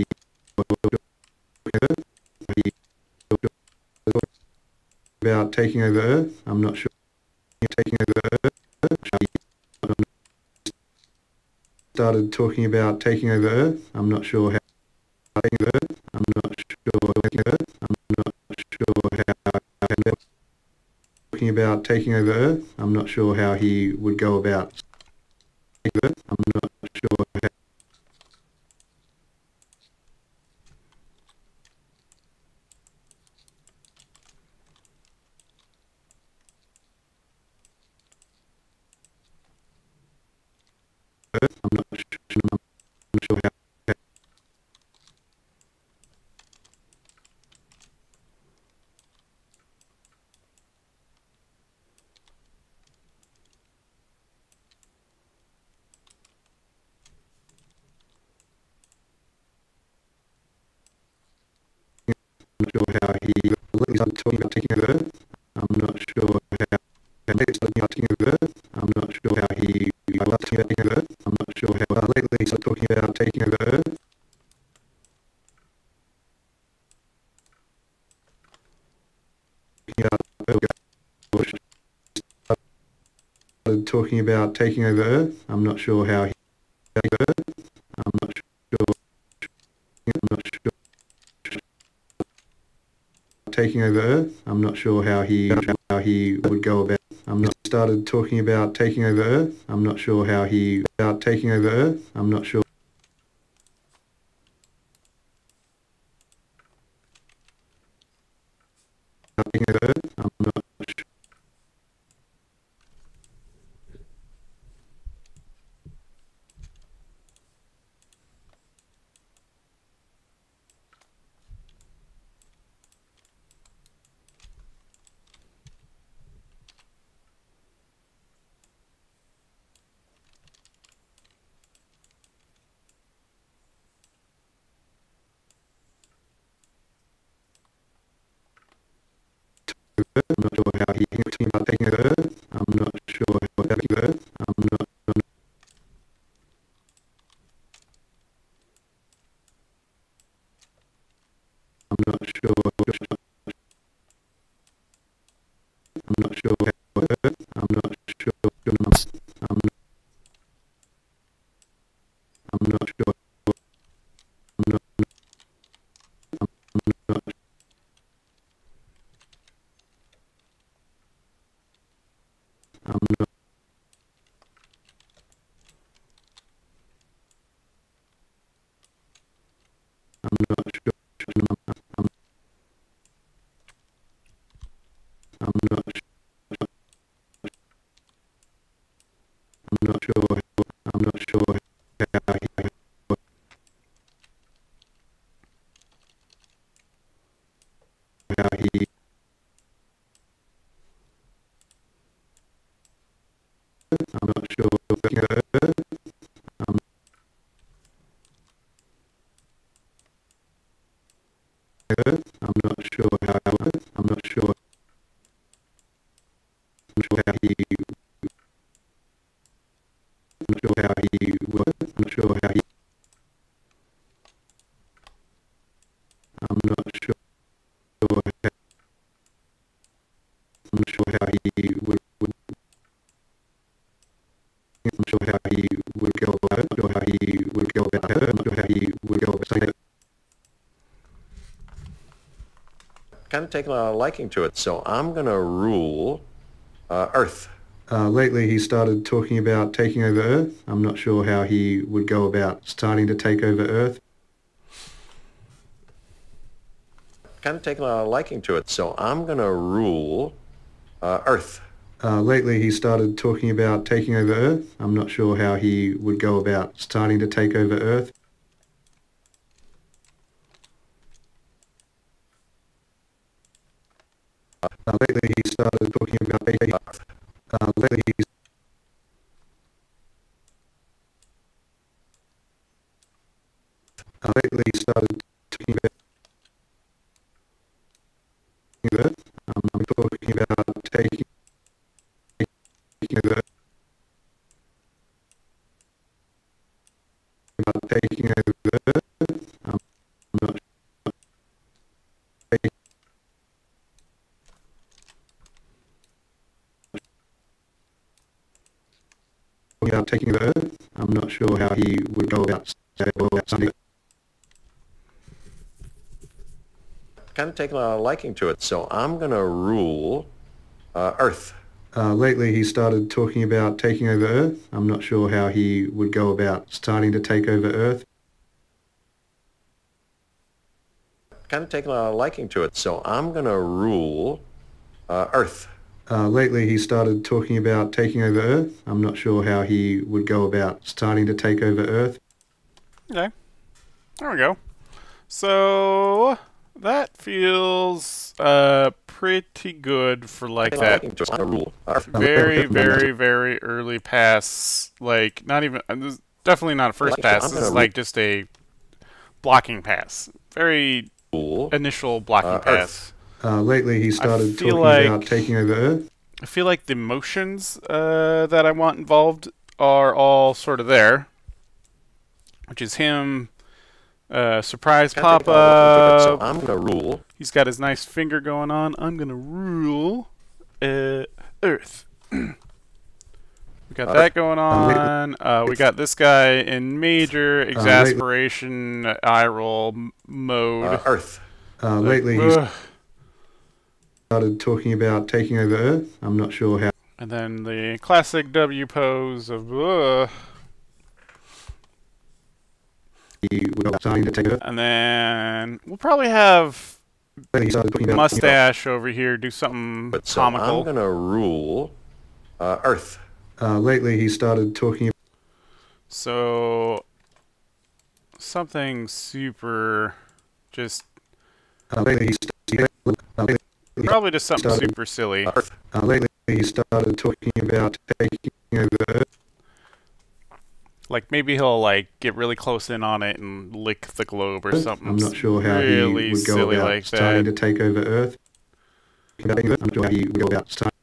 about taking over Earth. I'm not sure taking over Earth. Started talking about taking over Earth. I'm not sure how taking over Earth. I'm not sure taking Earth. I'm not sure how talking about taking over Earth. I'm not sure how he would go about taking over Earth. I'm not sure how Earth. I'm not sure how he started talking about taking over Earth. I'm not sure how lately started talking about taking over Earth. I'm not sure how he started talking about taking over Earth. I'm not sure how lately he started talking about taking over Earth. Started talking about taking over Earth. I'm not sure how he taking over Earth. I'm not sure. I'm not sure. Taking over Earth. I'm not sure how he would go about. I'm not started talking about taking over Earth. I'm not sure how he about taking over Earth. I'm not sure. Taking over Earth. I'm not sure. I'm not sure how he talking about taking over Earth. I'm not sure how taking over Earth. I'm not. I'm not sure. I'm not sure how Earth. I'm not sure. I'm not sure. I'm not. I'm not. I'm not. I'm not sure. I'm not. I'm not sure. I'm not sure how he. How he. I'm not sure. Taking over Earth. I'm Earth. I'm not sure how. I'm not sure. I'm not sure how he. I'm not sure how he would. I'm not sure how he. I'm not sure. I'm not sure how he would. I'm not sure how he would go about it. I'm not sure how he would go about it. I'm not sure how he would go about it. Kind of taken a liking to it, so I'm going to rule Earth. Lately, he started talking about taking over Earth. I'm not sure how he would go about starting to take over Earth. Kind of taken a liking to it, so I'm going to rule Earth. Lately, he started talking about taking over Earth. I'm not sure how he would go about starting to take over Earth. Lately, he started talking about taking. Lately, he lately he started talking about Earth. I'm talking about taking over. about taking over Earth. I'm not about taking over Earth. I'm not sure how he would go about something. Kind of taken a liking to it, so I'm going to rule Earth. Lately, he started talking about taking over Earth. I'm not sure how he would go about starting to take over Earth. Kind of taken a liking to it, so I'm going to rule Earth. Lately, he started talking about taking over Earth. I'm not sure how he would go about starting to take over Earth. Okay. There we go. So that feels pretty good for like that very, very, very early pass. Like not even this is definitely not a first pass. This is like just a blocking pass. Very initial blocking pass. Lately, he started talking about taking over Earth. I feel like the motions that I want involved are all sort of there, which is him. Surprise pop-up. So I'm gonna rule. He's got his nice finger going on. I'm gonna rule Earth. We got that going on. We got this guy in major exasperation eye roll mode. Earth. Lately, he's started talking about taking over Earth. I'm not sure how. And then the classic W pose of. And then we'll probably have mustache over here do something comical. I'm gonna rule Earth. Lately, he started talking. So something super, just probably just something super silly. Lately, he started talking about taking over Earth. Like maybe he'll like get really close in on it and lick the globe or something. I'm not sure how really he would go about like starting that. to take over Earth. I'm not sure how he would go about starting.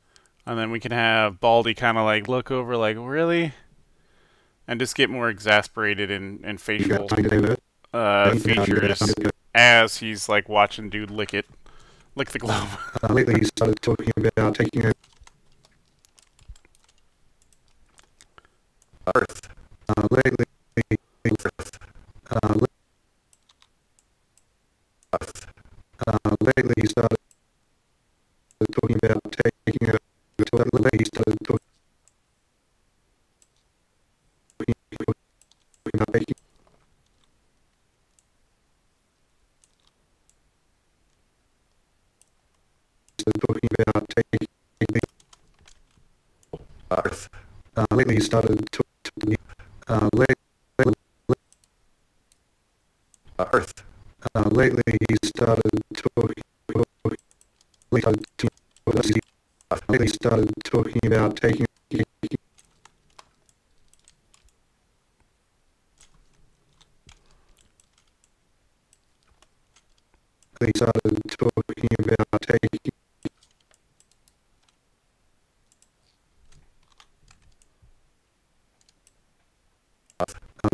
And then we can have Baldy kind of like look over like, really? And just get more exasperated in facial features as he's like watching dude lick the globe. Lately he started talking about taking over Earth. Lately he started talking about taking over. Lately he started talking about taking. Talking about taking Earth. Lately he started talking. Earth. Lately he started talking. Lately he started talking about taking. He started talking about taking.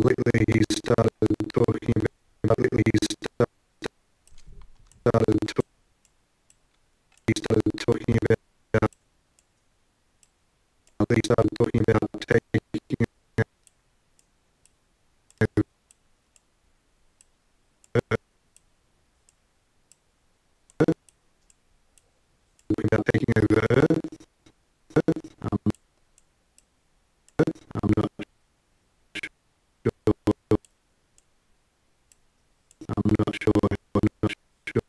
Lately he started talking about. Lately he started talking about. Lately he started talking about taking. About taking over Earth. I'm not sure. I'm not sure.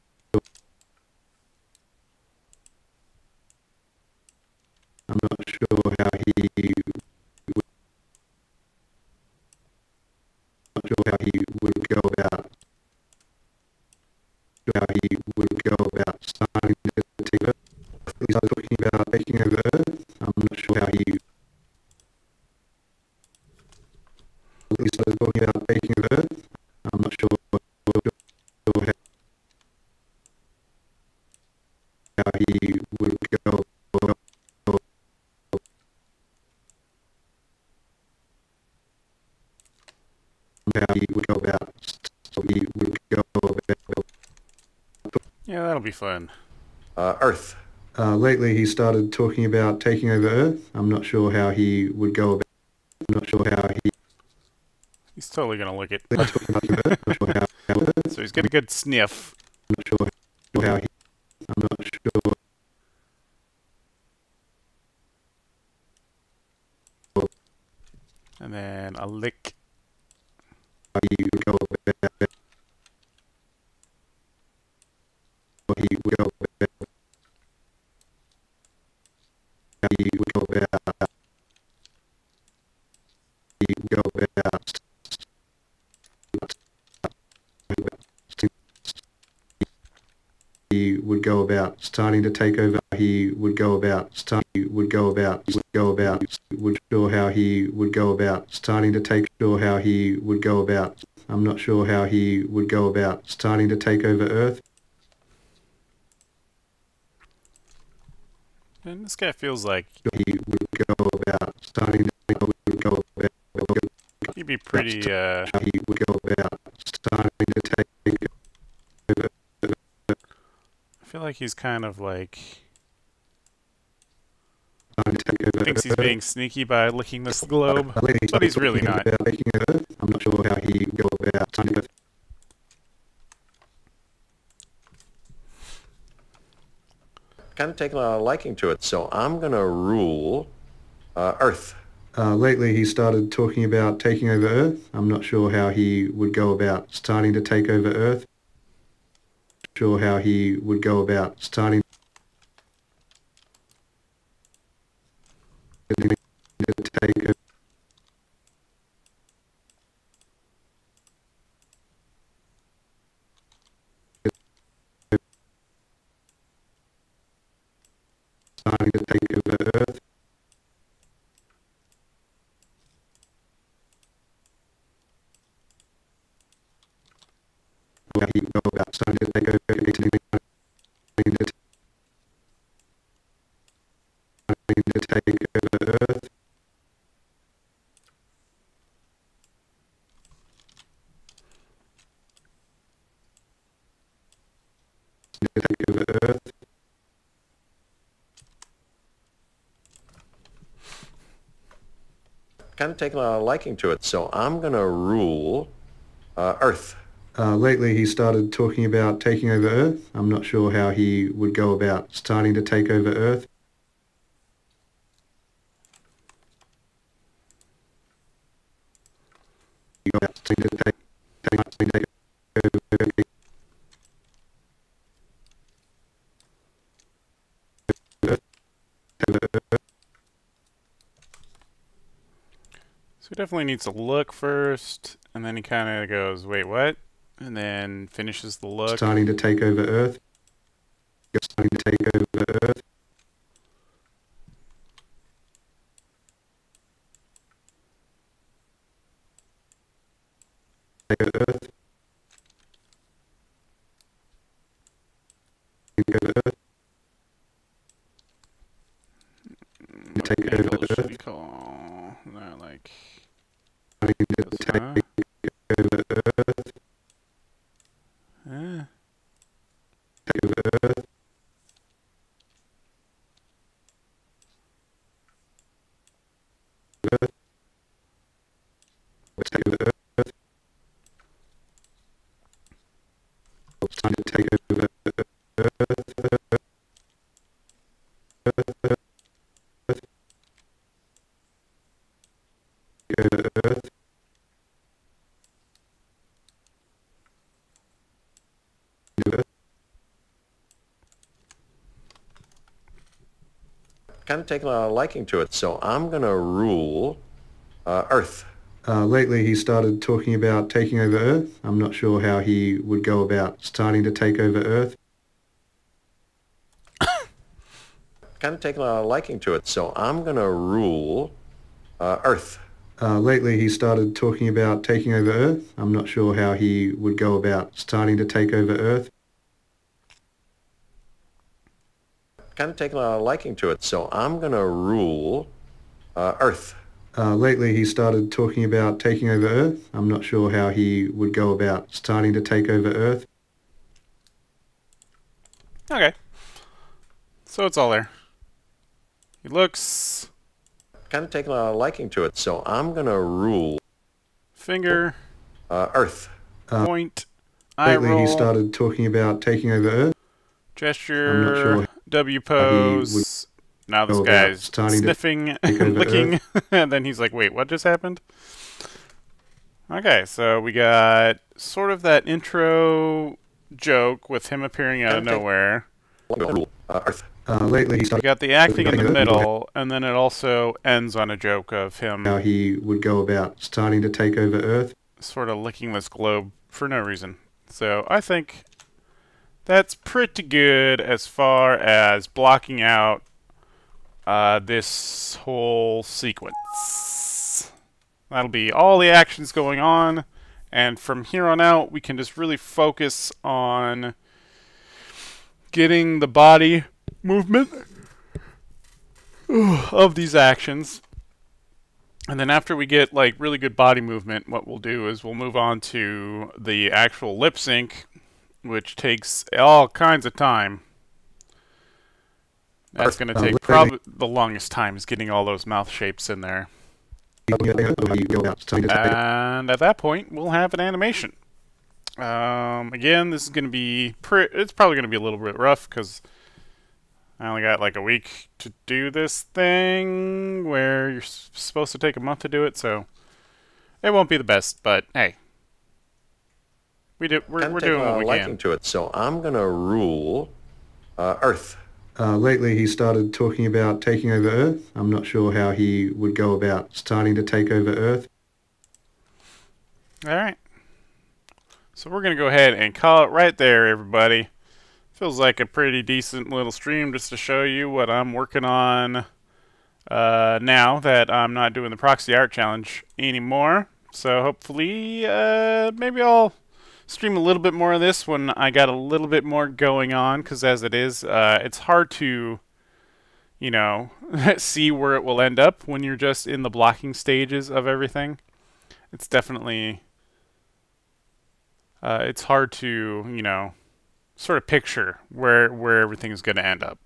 I'm not sure how he. Not sure how he would go about. How he would go about starting to take Earth. He started talking about taking over Earth. I'm not sure how he. He started talking about taking over Earth. I'm not sure how he would go. how he would go about. So he would go about. Yeah, that'll be fun. Earth. Lately, he started talking about taking over Earth. I'm not sure how he would go about. I'm not sure how he. He's totally gonna lick it. Talking about Earth. I'm not sure how. So he's got a good sniff. I'm not sure how he. I'm not sure. And then a lick. How he would go about. He would go about. How he would go about. He would go about. He would go about starting to take over. He would go about he would go about would sure how he would go about starting to take sure how he would go about. I'm not sure how he would go about starting to take over Earth. And this guy feels like He would go about starting to would go about he'd be pretty how he would go about starting to take over. I feel like he's kind of like Starting to take over thinks he's Earth. being sneaky by licking this globe, but he's really not. Taking Earth. I'm not sure how he would go about starting to Kind of taken a liking to it, so I'm going to rule Earth. Lately, he started talking about taking over Earth. I'm not sure how he would go about starting to take over Earth. Sure how he would go about starting to take over. Starting to take over Earth. How he would go about starting to take over Earth. To take over Earth. To take over Earth. Kind of taken a liking to it, so I'm going to rule Earth. Lately, he started talking about taking over Earth. I'm not sure how he would go about starting to take over Earth. Starting to take over Earth. So he definitely needs to look first, and then he kind of goes, wait, what? And then finishes the look. Starting to take over Earth. Starting to take over Earth. Take over Earth. Take over Earth. Take over Angle should Earth. be called, no, like, Starting to this, take huh? over Earth. Eh. Take over Earth. Earth. Take over Earth. Starting to take over Earth. Over Earth. Kind of taken a liking to it, so I'm going to rule Earth. Lately, he started talking about taking over Earth. I'm not sure how he would go about starting to take over Earth. Kind of taken a liking to it, so I'm going to rule Earth. Lately, he started talking about taking over Earth. I'm not sure how he would go about starting to take over Earth. Kind of taken a liking to it, so I'm going to rule Earth. Lately, he started talking about taking over Earth. I'm not sure how he would go about starting to take over Earth. Okay. So it's all there. He looks. Kind of taken a liking to it, so I'm going to rule Finger. Earth. Point. Eye Lately, roll. he started talking about taking over Earth. Gesture. I'm not sure W how he would pose. Now this go about guy's starting to sniffing, take over licking, and then he's like, wait, what just happened? Okay, so we got sort of that intro joke with him appearing out of nowhere. Rule Earth. Lately, he We started got the acting in the Earth. middle, and then it also ends on a joke of him how he would go about starting to take over Earth. sort of licking this globe for no reason. So I think that's pretty good as far as blocking out this whole sequence. That'll be all the actions going on, and from here on out we can just really focus on getting the body movement of these actions. And then after we get like really good body movement, what we'll do is we'll move on to the actual lip sync, which takes all kinds of time. That's going to take probably the longest time is getting all those mouth shapes in there. And at that point, we'll have an animation. Again, this is going to be it's probably going to be a little bit rough because I only got like a week to do this thing where you're supposed to take a month to do it, so it won't be the best, but hey. We're doing what we liking can. to it, so I'm going to rule Earth. Lately, he started talking about taking over Earth. I'm not sure how he would go about starting to take over Earth. Alright. So we're going to go ahead and call it right there, everybody. Feels like a pretty decent little stream just to show you what I'm working on now that I'm not doing the proxy art challenge anymore. So hopefully, maybe I'll stream a little bit more of this when I got a little bit more going on, because as it is, it's hard to, you know, see where it will end up when you're just in the blocking stages of everything. It's definitely, it's hard to, you know, sort of picture where everything is going to end up.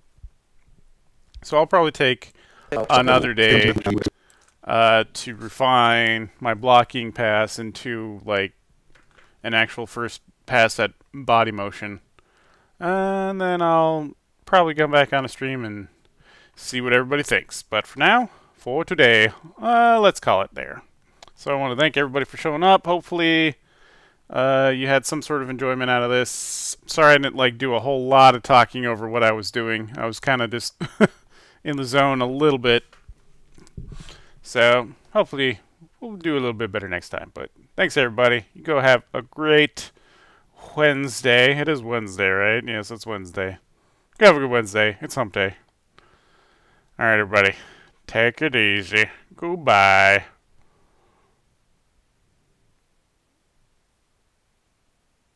So I'll probably take another day to refine my blocking pass into like an actual first pass at body motion, and then I'll probably come back on a stream and see what everybody thinks. But for now, for today, let's call it there. So I want to thank everybody for showing up. Hopefully you had some sort of enjoyment out of this. Sorry I didn't like do a whole lot of talking over what I was doing. I was kind of just in the zone a little bit. So hopefully we'll do a little bit better next time. But thanks everybody. You go have a great Wednesday. It is Wednesday, right? Yes, it's Wednesday. Go have a good Wednesday. It's hump day. Alright everybody. Take it easy. Goodbye.